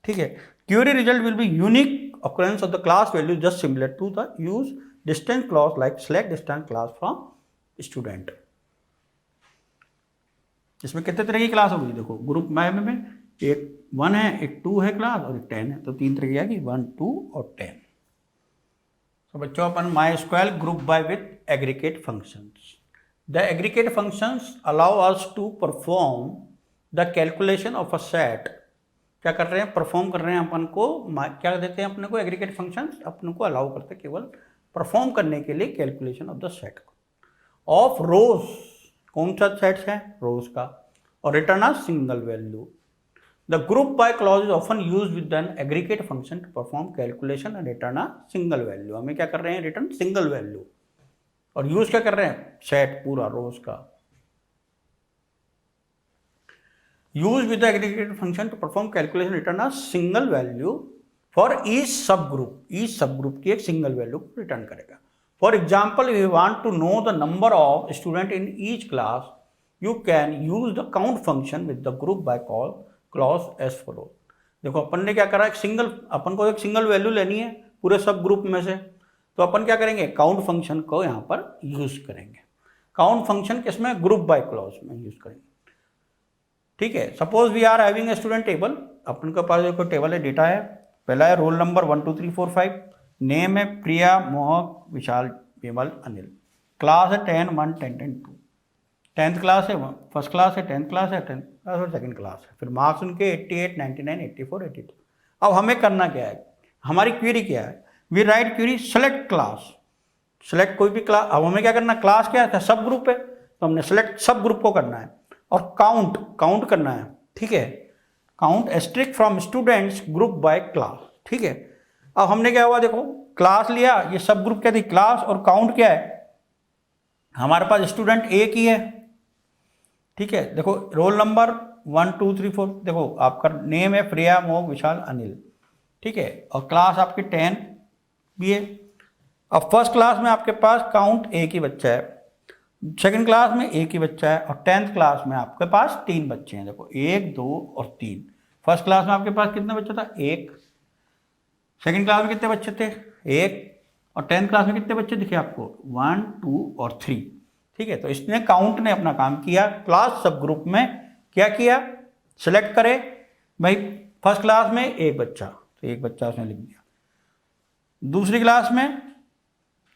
ठीक है, query result will be unique occurrence of the class value just similar to the use distinct clause like select distinct class from student. इसमें कितने तरह की क्लास होगी, देखो ग्रुप में एक 1 है, एक 2 है क्लास और एक 10 है, तो 3 तरह की आएगी 1 2 और 10। तो बच्चों अपन my square group by with aggregate functions. The aggregate functions allow us to perform the calculation of a set. क्या कर रहे हैं, परफॉर्म कर रहे हैं अपन को, क्या देते हैं अपने को, एग्रीगेट फंक्शंस अपन को अलाउ करते हैं केवल परफॉर्म करने के लिए calculation of the set of रोज। कौन सा सेट है, रोज का, और return a single value. The group by clause is often used with an aggregate function to perform calculation and return a single value। हमें क्या कर रहे हैं, रिटर्न सिंगल वैल्यू, और यूज क्या कर रहे हैं, सेट पूरा रोज का। Use with the aggregate function to perform calculation return a single value for each sub group. Each sub group की एक सिंगल वैल्यू को रिटर्न करेगा। For example we want to know the number of student in each class, you can use the count function with the group by col clause as follow. देखो अपन ने क्या करा, अपन को एक सिंगल वैल्यू लेनी है पूरे सब ग्रुप में से, तो अपन क्या करेंगे, काउंट फंक्शन को यहाँ पर यूज करेंगे। काउंट फंक्शन किसमें, ग्रुप बाय क्लॉज में यूज करेंगे। ठीक है, suppose we are having a student table. अपन के पास एक टेबल है, डेटा है, पहला है रोल नंबर 1 2 3 4 5, नेम है प्रिया मोहक विशाल विमल अनिल, क्लास है 10 1 10 10 2, 10th क्लास है, फर्स्ट क्लास है, 10th क्लास है, 10th क्लास और सेकंड क्लास है। फिर मार्क्स उनके 88 99 84 82। अब हमें करना क्या है, हमारी क्वेरी क्या है, we write query select class, select कोई भी क्लास। अब हमें क्या करना, क्लास क्या है, सब ग्रुप है, तो हमने सेलेक्ट सब ग्रुप को करना है, और काउंट करना है। ठीक है, count asterisk from students group by class. ठीक है, अब हमने क्या हुआ, देखो क्लास लिया, ये सब ग्रुप क्या थी क्लास, और काउंट क्या है, हमारे पास स्टूडेंट एक ही है। ठीक है, देखो रोल नंबर 1 2 3 4, देखो आपका नेम है प्रिया मोहक विशाल अनिल। ठीक है, और क्लास आपकी 10 भी है। अब फर्स्ट क्लास में आपके पास काउंट एक ही बच्चा है, सेकंड क्लास में एक ही बच्चा है, और 10th क्लास में आपके पास 3 बच्चे हैं। देखो 1 2 और 3। फर्स्ट क्लास में आपके पास कितना बच्चा था, 1। सेकंड क्लास में कितने बच्चे थे, 1। और 10th क्लास में कितने बच्चे दिखे आपको, 1 2 और 3। ठीक है, तो इसने काउंट ने अपना काम किया, क्लास सब ग्रुप में क्या किया, सिलेक्ट करे भाई फर्स्ट क्लास में एक बच्चा, तो एक बच्चा उसने लिख दिया, दूसरी क्लास में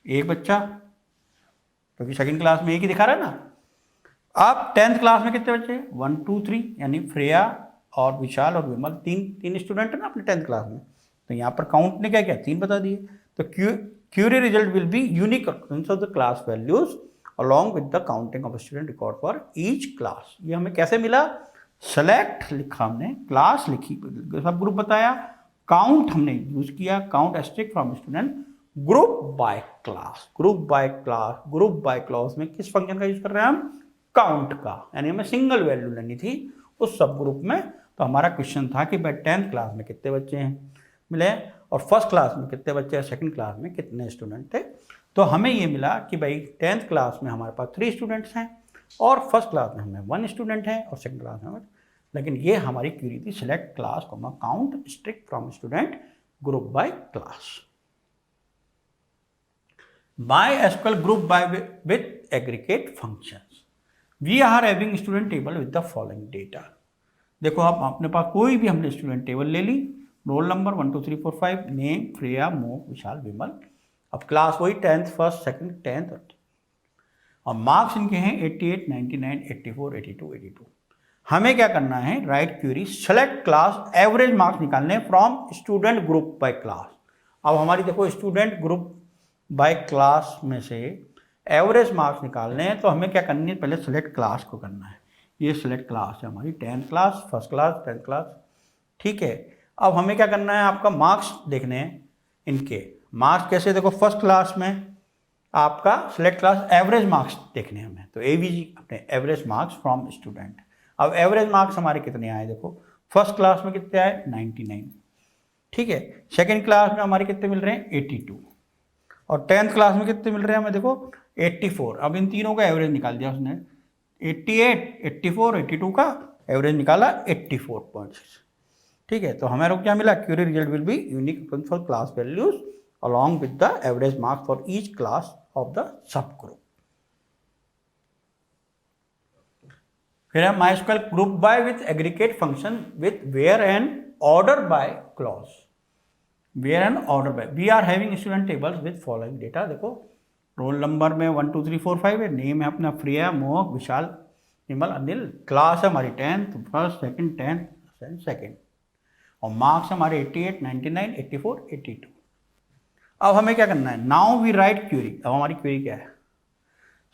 एक बच्चा, क्योंकि सेकंड क्लास में एक ही दिखा रहा है ना। अब 10th क्लास में कितने बच्चे, 1 2 3, यानी प्रिया और विशाल और विमल, तीन स्टूडेंट है ना अपने 10th क्लास में, तो यहाँ पर काउंट ने क्या किया, 3 बता दिए। तो query result will be unique of the class values along with the counting of student record for each class। ये हमें कैसे मिला, सेलेक्ट लिखा हमने, क्लास लिखी, सब ग्रुप बताया, काउंट हमने यूज किया, count asterisk from student group by class. Group by class में किस फंक्शन का यूज कर रहे हैं हम, काउंट का, यानी हमें सिंगल वैल्यू लेनी थी उस सब ग्रुप में। तो हमारा क्वेश्चन था कि भाई 10th क्लास में कितने बच्चे हैं मिले, और फर्स्ट क्लास में कितने बच्चे हैं, सेकंड क्लास में कितने स्टूडेंट थे। तो हमें ये मिला कि भाई 10th क्लास में हमारे पास 3 स्टूडेंट्स हैं, और फर्स्ट क्लास में हमें 1 स्टूडेंट है, और सेकंड क्लास में, लेकिन ये हमारी क्वेरी थी सिलेक्ट क्लास को count strict from student group by class. By SQL group by with aggregate functions, we are having student table with the following data. देखो आप अपने पास कोई भी हमने स्टूडेंट टेबल ले ली, रोल नंबर 1 2 3 4 5, नेम प्रिया मोहक विशाल विमल, अब क्लास वही 10th फर्स्ट सेकंड 10th, और मार्क्स इनके हैं 88 99 84 82 82। हमें क्या करना है, write query select class, average marks निकालने from student group by class. अब हमारी देखो स्टूडेंट ग्रुप बाय क्लास में से एवरेज मार्क्स निकालने हैं, तो हमें क्या करनी है, पहले सेलेक्ट क्लास को करना है। ये सेलेक्ट क्लास है हमारी 10th class, first class, 10th class. ठीक है, अब हमें क्या करना है, आपका मार्क्स देखने हैं, इनके मार्क्स कैसे, देखो फर्स्ट क्लास में आपका सेलेक्ट क्लास एवरेज मार्क्स देखने हमें, तो एवीजी अपने एवरेज मार्क्स फ्रॉम स्टूडेंट। अब एवरेज मार्क्स हमारे कितने आए, देखो फर्स्ट क्लास में कितने आए 99, ठीक है। सेकेंड क्लास में हमारे कितने मिल रहे हैं 82, और 10th क्लास में कितने मिल रहे हैं हमें देखो 84। अब इन तीनों का एवरेज निकाल दिया उसने, 88, 84, 82 का एवरेज निकाला 84.6। ठीक है, तो हमारे को क्या मिला, query result will be unique for class values along with the average marks for each class of the sub group. फिर है MySQL group by with aggregate function with where and order by clause. Where and order by, we are having student tables with following data. देखो रोल नंबर में 1 2 3 4 5 है, नेम है अपना प्रिया, मोहक, विशाल, विमल, अनिल, क्लास है हमारी 10th, first, second, 10th second, और मार्क्स हमारे 88, 99, 84, 82। अब हमें क्या करना है, नाउ वी राइट क्वेरी। अब हमारी क्वेरी क्या है,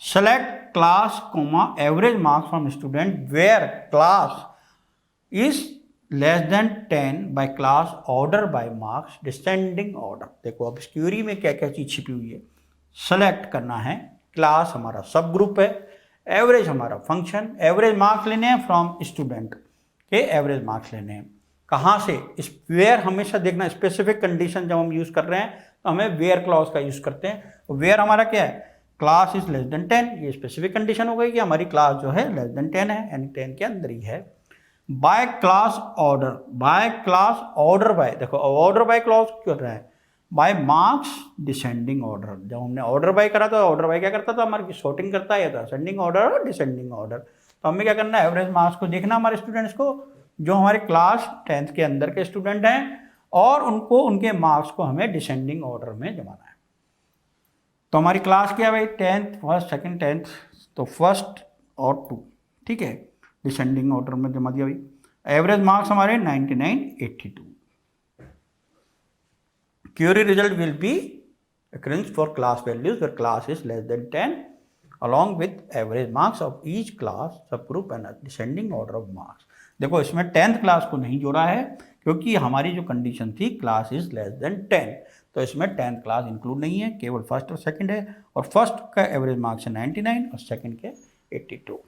select class comma average marks from student where class is less than 10 by class order by marks descending order. देखो अब इस क्वेरी में क्या क्या चीज छिपी हुई है। सेलेक्ट करना है, क्लास हमारा सब ग्रुप है, एवरेज हमारा फंक्शन, एवरेज मार्क्स लेने हैं फ्रॉम स्टूडेंट के, एवरेज मार्क्स लेने हैं कहाँ से, इस वेयर हमेशा देखना, स्पेसिफिक कंडीशन जब हम यूज कर रहे हैं तो हमें वेयर क्लॉज का यूज करते हैं। तो वेयर हमारा क्या है, क्लास इज लेस देन 10, ये स्पेसिफिक कंडीशन हो गई कि हमारी क्लास जो है लेस देन 10 है, यानी 10 के अंदर ही है। By class order, by class order by, देखो ऑर्डर बाय क्लॉज क्यों कर रहा है, बाय मार्क्स डिसेंडिंग ऑर्डर। जब हमने ऑर्डर बाय करा तो ऑर्डर बाय क्या करता था, हमारी सॉर्टिंग करता है, था असेंडिंग ऑर्डर और डिसेंडिंग ऑर्डर। तो हमें क्या करना है, एवरेज मार्क्स को देखना हमारे स्टूडेंट्स को जो हमारे क्लास 10th के अंदर के स्टूडेंट हैं, और उनको उनके मार्क्स को हमें डिसेंडिंग ऑर्डर में जमाना है। तो हमारी क्लास क्या है भाई, 10th, फर्स्ट, सेकंड, 10th, तो फर्स्ट और 2, ठीक है, डिसेंडिंग ऑर्डर में जमा दिया भाई। एवरेज मार्क्स हमारे 99, 82। Query result will B occurrence for class values where class is less than 10 along with average marks of each class subgroup and descending order of marks। देखो इसमें 10th क्लास को नहीं जोड़ा है क्योंकि हमारी जो कंडीशन थी क्लास इज लेस देन 10, तो इसमें 10th क्लास इंक्लूड नहीं है, केवल फर्स्ट और सेकंड है, और फर्स्ट का एवरेज मार्क्स है 99 और सेकंड के 82।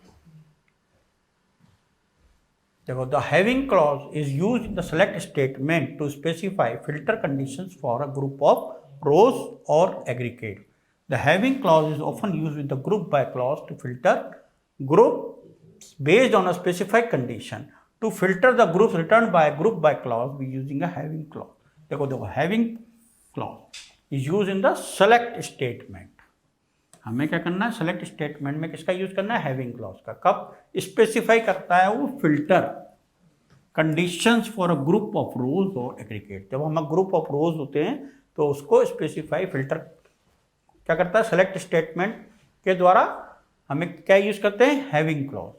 देखो the having clause is used in the select statement to specify filter conditions for a group of rows or aggregate. The having clause is often used with the group by clause to filter groups based on a specified condition. To filter the groups returned by a group by clause, we using a having clause. देखो having clause is used in the select statement. हमें क्या करना है, select statement में किसका यूज करना है, having clause का। कब स्पेसिफाई करता है वो, filter conditions for a group of रोज और एग्रीगेट। जब हम ग्रुप ऑफ रोज होते हैं तो उसको स्पेसिफाई फिल्टर क्या करता है, सेलेक्ट स्टेटमेंट के द्वारा हमें क्या यूज करते हैं, हैविंग क्लॉज।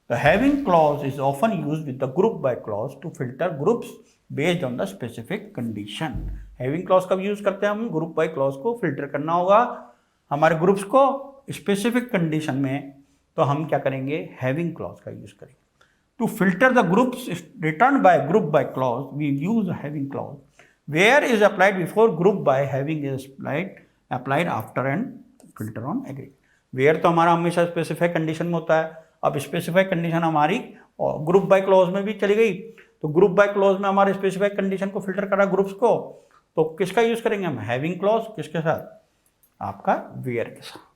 तो having clause is often used with the group by clause to filter groups based on the specific condition. Having clause कब यूज करते हैं हम, ग्रुप बाय क्लॉज को फिल्टर करना होगा हमारे ग्रुप्स को स्पेसिफिक कंडीशन में, तो हम क्या करेंगे, हैविंग क्लॉज का यूज करेंगे। To filter the groups return by group by clause we use having clause. Where is applied before group by, having is applied after and filter on aggregate। where तो हमारा हमेशा स्पेसिफाई कंडीशन में होता है। अब स्पेसिफाई कंडीशन हमारी ग्रुप बाय क्लॉज में भी चली गई, तो ग्रुप बाय क्लॉज में हमारे स्पेसिफाई कंडीशन को फिल्टर करा ग्रुप्स को, तो किसका यूज करेंगे हम, हैविंग क्लॉज, किसके साथ, आपका वेयर के साथ।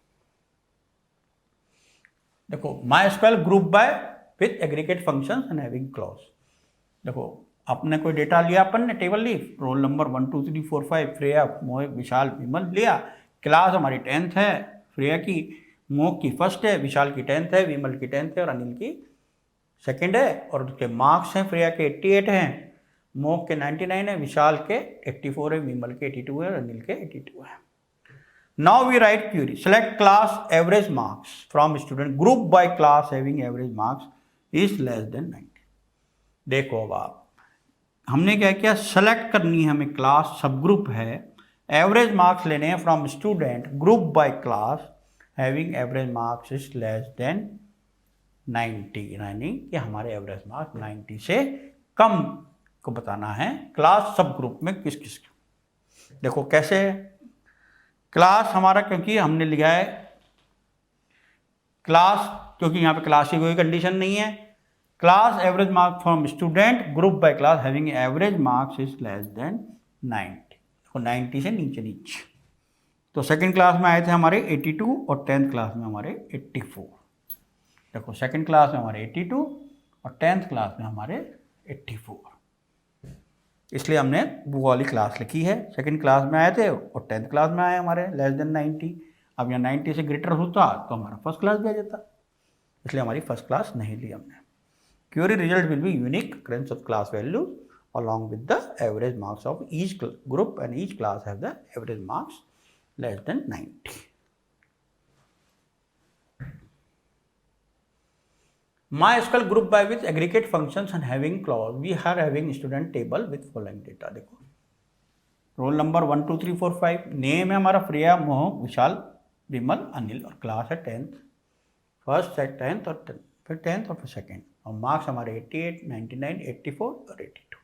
देखो MySQL group by with aggregate functions and having clause. देखो आपने कोई डेटा लिया, अपन ने टेबल ली, रोल नंबर 1 2 3 4 5, फ्रेया, मोहक, विशाल, विमल लिया, क्लास हमारी 10th है, फ्रेया की, मोहक की फर्स्ट है, विशाल की 10th है, विमल की 10th है और अनिल की सेकंड है, और उसके मार्क्स हैं, फ्रेया के 88 हैं, मोहक के 99 है, विशाल के 84 है, विमल के 82 है और अनिल के 82 है। Now we write query, select class average marks from student group by class having average marks is less than 90। देखो अब आप, हमने क्या किया, सेलेक्ट करनी है हमें क्लास सब ग्रुप है, एवरेज मार्क्स लेने हैं from student group by class having average marks is less than 90, यानी कि हमारे एवरेज मार्क्स 90 से कम को बताना है क्लास सब ग्रुप में किस किस के। देखो कैसे है, क्लास हमारा, क्योंकि हमने लिया है क्लास, क्योंकि यहाँ पे क्लास की कोई कंडीशन नहीं है, class average marks from student group by class having average marks is less than 90। देखो 90 से नीचे। तो सेकंड क्लास में आए थे हमारे 82 और 10th क्लास में हमारे 84। देखो सेकंड क्लास में हमारे 82 और 10th क्लास में हमारे 84, इसलिए हमने वो वाली क्लास लिखी है। सेकंड क्लास में आए थे और 10th क्लास में आए हमारे लेस देन 90। अब यहाँ 90 से ग्रेटर होता तो हमारा फर्स्ट क्लास भी आ जाता, इसलिए हमारी फर्स्ट क्लास नहीं ली हमने। Query result will be unique occurrence of class value along with the average marks of each group, and each class have the average marks less than 90. MySQL group by with aggregate functions and having clause, we are having student table with following data। देखो रोल नंबर 1 2 3 4 5, नेम है हमारा प्रिया, मोह, विशाल, विमल, अनिल, और क्लास है 10th, फर्स्ट 10th और 10th, फिर 10th और फिर सेकेंड, और मार्क्स हमारे 88 99 84 और 82।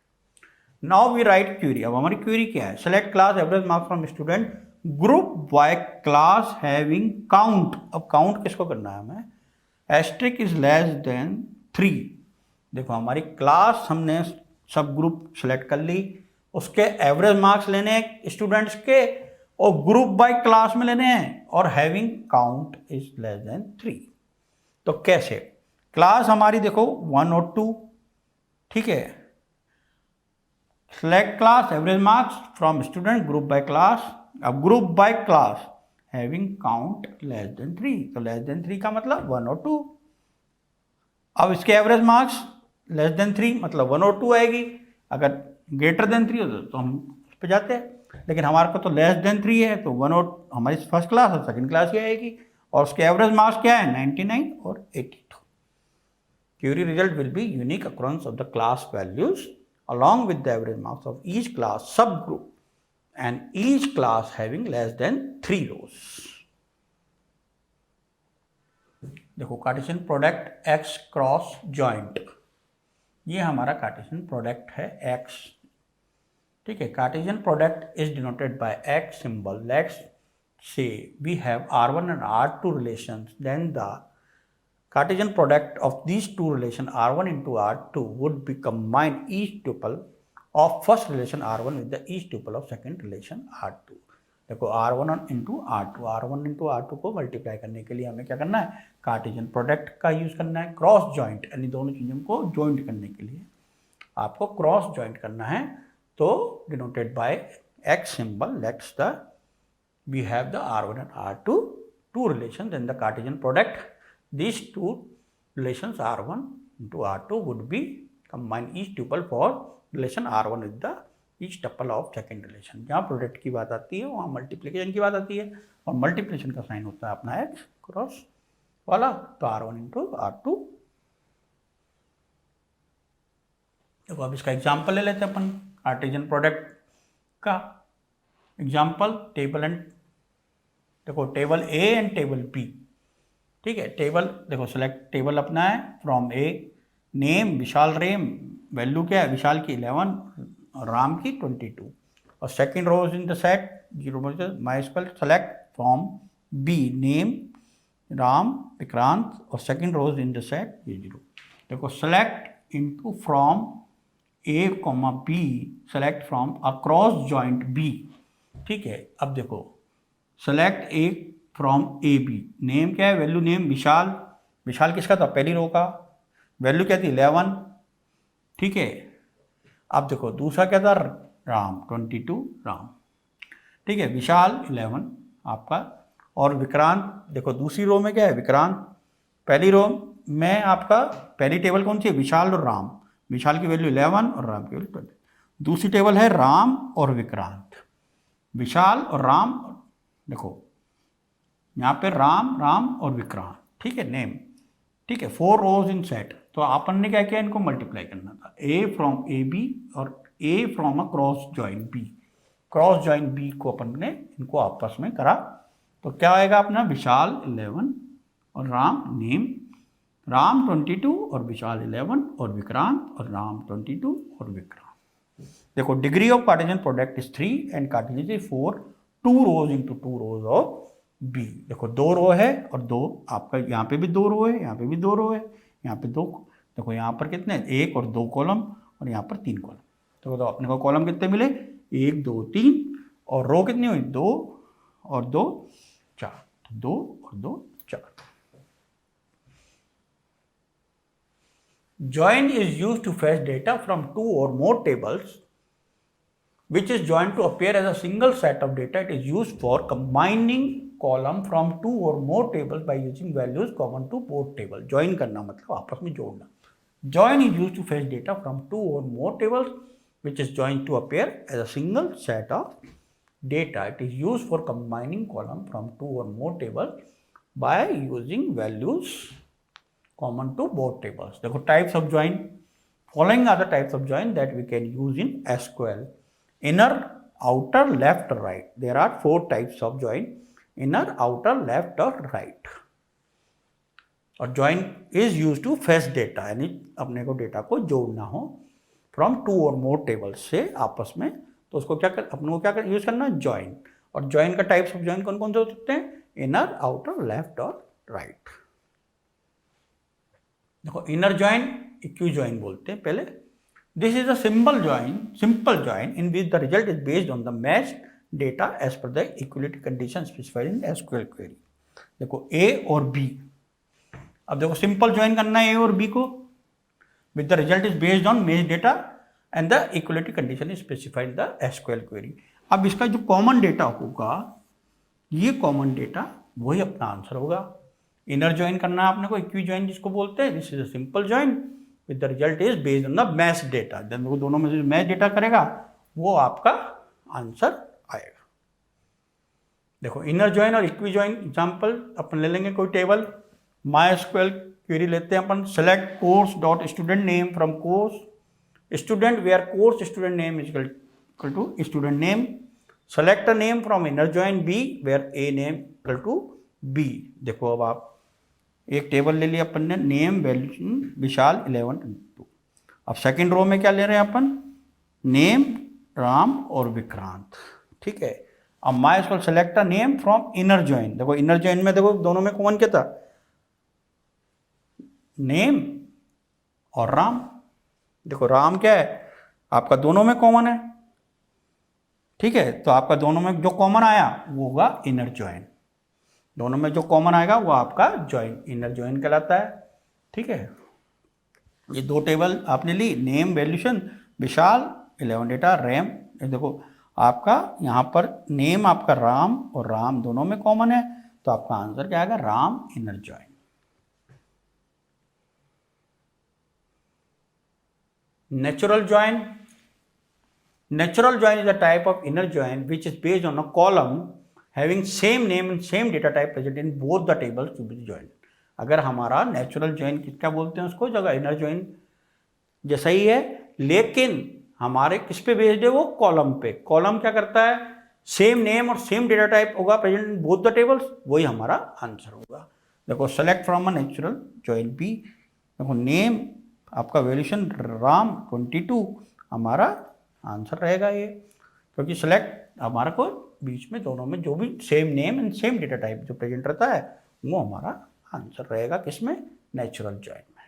Now we write query. अब हमारी क्यूरी क्या है? Select class average marks from student group by class having count. अब काउंट किसको करना है हमें? Asterisk is less than 3। देखो हमारी क्लास हमने सब ग्रुप सेलेक्ट कर ली, उसके एवरेज मार्क्स लेने हैं स्टूडेंट्स के, और ग्रुप बाय क्लास में लेने हैं, और having count is less than 3। तो कैसे? क्लास हमारी देखो 1 और 2, ठीक है। Select class average marks from student group by class. अब group by class having count less than 3, तो लेस देन 3 का मतलब 1 और 2। अब इसके एवरेज मार्क्स लेस देन 3 मतलब 1 और 2 आएगी। अगर ग्रेटर देन 3 हो तो हम उस पर जाते हैं, लेकिन हमारे को तो लेस देन 3 है, तो 1 और हमारी फर्स्ट क्लास और सेकंड क्लास ही आएगी, और उसके एवरेज मार्क्स क्या है? 99 और 82। Query result will be unique occurrence of the class values along with the average marks of each class subgroup and each class having less than 3 rows। देखो Cartesian product x cross join, ये हमारा कार्टेशियन प्रोडक्ट है x, ठीक है। Cartesian product is denoted by x symbol। Let's say we have R1 and R2 relations, then the Cartesian product of these two relations R1 into R2 would be combine each tuple of first relation R1 with the each tuple of second relation R2। देखो R1 into R2, R1 into R2 को मल्टीप्लाई करने के लिए हमें क्या करना है? कार्टेशियन प्रोडक्ट का यूज करना है। क्रॉस जॉइंट यानी दोनों चीज़ों को जॉइंट करने के लिए आपको क्रॉस जॉइंट करना है, तो denoted by x symbol। Let's the we have the R1 and R2 two relations, then the Cartesian product these two relations R1 into R2 would be combine each tuple for relation R1 with the each tuple of second relation। जहाँ प्रोडक्ट की बात आती है वहाँ मल्टीप्लिकेशन की बात आती है, और मल्टीप्लिकेशन का साइन होता है अपना x क्रॉस वाला, तो R1 into R2। देखो अब इसका एग्जाम्पल ले लेते हैं अपन कार्टेशियन प्रोडक्ट का एग्जाम्पल। टेबल एंड देखो table A and table B, ठीक है। टेबल देखो सेलेक्ट टेबल अपना है from A, name Vishal Ram, value क्या है? विशाल की 11 और राम की 22, और second rows in the set 0 MySQL select from B, name Ram Vikrant, और second rows in the set 0। देखो select into from A, B, select from across joint B, ठीक है। अब देखो select A from A B, name क्या है? वैल्यू नेम विशाल, विशाल किसका था? पहली रो का, वैल्यू क्या थी? 11, ठीक है। अब देखो दूसरा क्या था? राम 22 राम, ठीक है। विशाल 11 आपका, और विक्रांत देखो दूसरी रो में क्या है? विक्रांत। पहली रो में आपका पहली टेबल कौन सी है? विशाल और राम, विशाल की वैल्यू 11 और राम की वैल्यू 20। दूसरी टेबल है राम और विक्रांत, विशाल और राम, देखो यहाँ पे राम राम और विक्रांत, ठीक है, नेम, ठीक है। 4 रोज इन सेट, तो अपन ने क्या किया? इनको मल्टीप्लाई करना था, ए फ्रॉम ए बी और A from A cross joint B. Cross joint B को अपन ने इनको आपस में करा, तो क्या आएगा अपना? विशाल 11 और राम, नेम राम 22 और विशाल 11 और विक्रांत और राम 22 और विक्रांत। देखो degree of Cartesian product is 3 and Cartesian is 4, 2 rows into 2 rows of B. देखो 2 रो है और 2 आपका, यहाँ पे भी 2 रो है, यहाँ पे भी 2 रो है, यहाँ पे 2, देखो यहाँ पर कितने, 1 और 2 कॉलम और यहाँ पर 3 कॉलम। तो अपने को कॉलम कितने मिले, 1 2 3, और रो कितनी हुई, 2 और 2 4, 2 और 2 4। Join is used to fetch data from 2 or more tables which is joined to appear as a single set of data. It is used for combining column from 2 or more tables by using values common to both tables. Join करना मतलब आपस में जोड़ना। Join is used to fetch data from 2 or more tables which is joined to appear as a single set of data. It is used for combining column from 2 or more tables by using values common to both tables. देखो types of join, following are the types of join that we can use in SQL. Inner, outer, left or right. There are 4 types of join: inner, outer, left or right. और join is used to fetch data, यानी अपने को डेटा को जोड़ना हो from 2 or more tables से आपस में, तो उसको क्या कर, अपने को क्या यूज करना, join. और join का types of join कौन कौन से हो सकते हैं, inner, outer, left और right. देखो इनर ज्वाइन इक्वी ज्वाइन बोलते हैं पहले। This is a simple join in which the result is based on the match data as per the equality condition specified in SQL query. देखो ए और बी, अब देखो सिंपल ज्वाइन करना है ए और बी को, with the result is based on match data and the equality condition is specified the SQL query. अब इसका जो कॉमन डेटा होगा, ये कॉमन डेटा वही अपना आंसर होगा। इनर ज्वाइन करना है आपने को, इक्वी ज्वाइन जिसको बोलते हैं। This is a simple join with the result is based on the match data. Then वो दोनों में से मैच डेटा करेगा वो आपका आंसर आएगा। देखो इनर ज्वाइन और इक्वी ज्वाइन एग्जांपल अपन ले लेंगे, कोई टेबल MySQL क्वेरी लेते हैं अपन। Select course dot student name from course student where course student name is equal to student name. Select A name from inner join B where A name equal to B. देखो अब आप एक टेबल ले लिया अपन ने, नेम वैल्यू विशाल 11 2। अब सेकंड रो में क्या ले रहे हैं अपन, नेम राम और विक्रांत, ठीक है। अब MySQL select A name from inner join. देखो इनर ज्वाइन में देखो दोनों में कॉमन क्या था, नेम और राम। देखो राम क्या है आपका, दोनों में कॉमन है, ठीक है। तो आपका दोनों में जो कॉमन आया वो होगा इनर ज्वाइन। दोनों में जो कॉमन आएगा वो आपका ज्वाइन, इनर ज्वाइन कहलाता है, ठीक है। ये 2 टेबल आपने ली, नेम वैल्यूशन विशाल 11 डेटा रैम। देखो आपका यहाँ पर नेम आपका राम और राम दोनों में कॉमन है, तो आपका आंसर क्या आएगा, Ram inner join. Natural join. Natural join is a type of inner join which is based on a column having same name and same data type present in both the tables to be joined. अगर हमारा नेचुरल ज्वाइन क्या बोलते हैं उसको, जगह इनर ज्वाइन जैसा ही है, लेकिन हमारे किस पे बेस्ड है वो, कॉलम पे। कॉलम क्या करता है, सेम नेम और सेम डेटा टाइप होगा present in both the tables, वही हमारा आंसर होगा। देखो select from a natural join B. देखो नेम आपका वैल्यूशन राम 22, हमारा आंसर रहेगा ये, क्योंकि सेलेक्ट हमारा को बीच में दोनों में जो भी same name and same data type जो प्रेजेंट रहता है वो हमारा आंसर रहेगा किसमें, नेचुरल ज्वाइन में।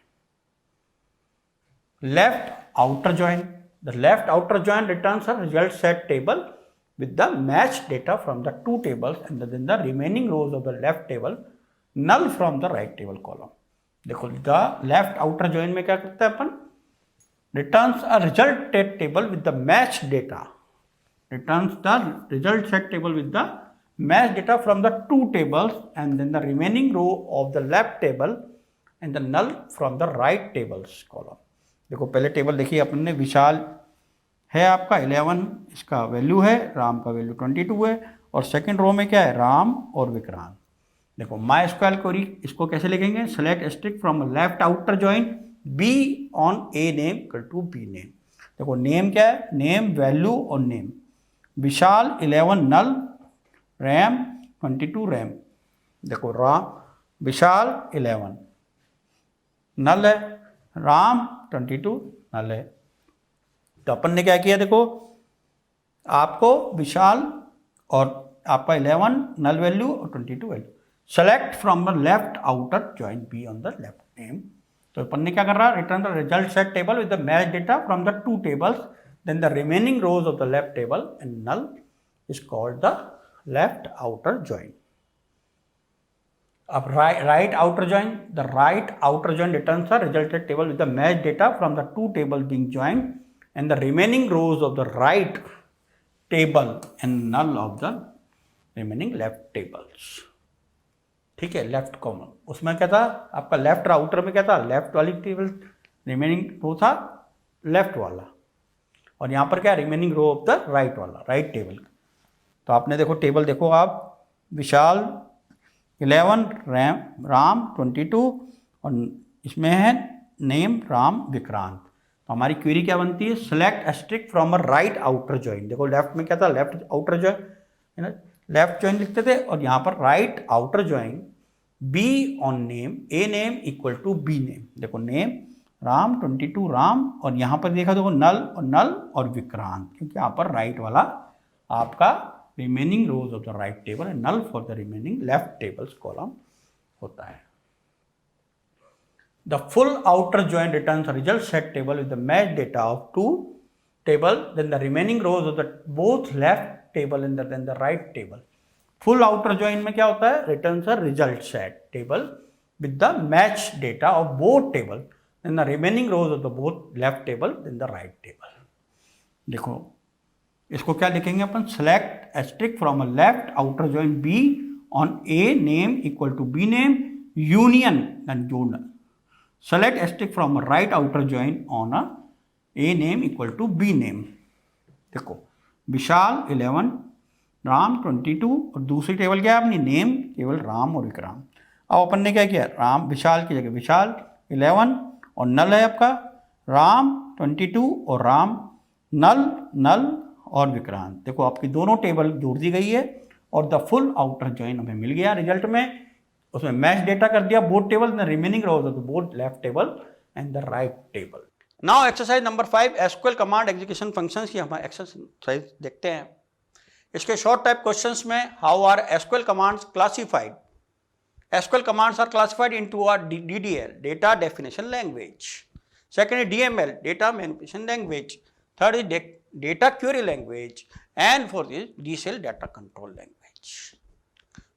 Left outer join. The left outer join returns a result set table with the matched data from the 2 tables and then the remaining rows of the left table null from the right table column. देखो द लेफ्ट आउटर ज्वाइन में क्या करता है अपन, returns a result set table with the match data, returns the result set table with the match data from the 2 tables and then the remaining row of the left table and the null from the right tables column. देखो पहले टेबल देखिए अपन ने, विशाल है आपका 11, इसका वैल्यू है, राम का वैल्यू 22 है, और सेकंड रो में क्या है, राम और विक्रांत। देखो MySQL क्वेरी इसको कैसे लिखेंगे, select asterisk from left outer join B on A name equal to B name. देखो नेम क्या है, नेम वैल्यू और नेम, विशाल 11 नल, रैम 22 रैम। देखो राम विशाल 11 नल है, राम 22 नल है। तो अपन ने क्या किया, देखो आपको विशाल और आपका 11 नल वैल्यू और 22 value, select from the left outer join B on the left name. तो अपन ने क्या कर रहा, return the result set table with the match data from the two tables, then the remaining rows of the left table and null is called the left outer join. अब right outer join, the right outer join returns the resulted table with the matched data from the two tables being joined and the remaining rows of the right table and null of the remaining left tables. ठीक है, लेफ्ट कॉमन, उसमें क्या था आपका लेफ्ट आउटर में क्या था, लेफ्ट वाली टेबल, रिमेनिंग रो था लेफ्ट वाला, और यहाँ पर क्या remaining row of the right वाला, राइट टेबल. तो आपने देखो टेबल देखो आप, विशाल 11, राम 22, और इसमें है नेम राम विक्रांत. तो हमारी क्वेरी क्या बनती है, select asterisk from a right outer join. देखो लेफ्ट में क्या था, लेफ्ट आउटर जॉइन है ना, लेफ्ट जॉइन लिखते थे, और यहाँ पर right outer join B on name, A name equal to B name. देखो नेम राम 22 राम, और यहाँ पर देखा देखो नल और विक्रांत, क्योंकि यहाँ पर राइट वाला आपका remaining rows of the right table and null for the remaining left tables column होता है. The full outer join returns a result set table with the match data of two table, then the remaining rows of the both left table and then the right table. Full outer join में क्या होता है, returns a result set table with the match data of both table, then the remaining rows of the both left table then the right table. देखो इसको क्या लिखेंगे अपन, select asterisk from A left outer join B on A name equal to B name union, then जोड़ना. Select asterisk from a right outer join on A A name equal to B name. देखो विशाल 11, राम 22, और दूसरी टेबल क्या है अपनी, नेम केवल राम और विक्रांत. अब अपन ने क्या किया, राम विशाल की जगह विशाल 11, और नल है आपका राम 22 और राम नल और विक्रांत. देखो आपकी दोनों टेबल जोड़ दी गई है, और द फुल आउटर जॉइन हमें मिल गया रिजल्ट में. उसमें मैच डेटा कर दिया both table, the remaining rows of the both left table and the right table. Now exercise number 5, SQL command execution functions की हम एक्सरसाइज देखते हैं. इसके शॉर्ट टाइप क्वेश्चंस में, how are SQL commands classified. SQL commands are classified into a DDL, data definition language. Second is DML, data manipulation language. Third is data query language, and fourth is DCL, data control language.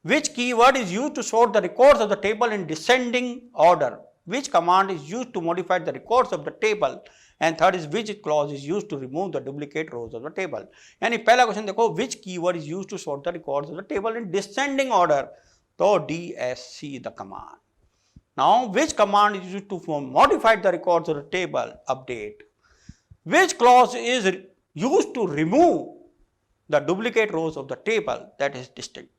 Which keyword is used to sort the records of the table in descending order? Which command is used to modify the records of the table? And third is which clause is used to remove the duplicate rows of the table? यानी पहला क्वेश्चन देखो, which keyword is used to sort the records of the table in descending order? तो DSC the command. Now which command is used to modify the records of the table? Update. Which clause is used to remove the duplicate rows of the table? That is distinct.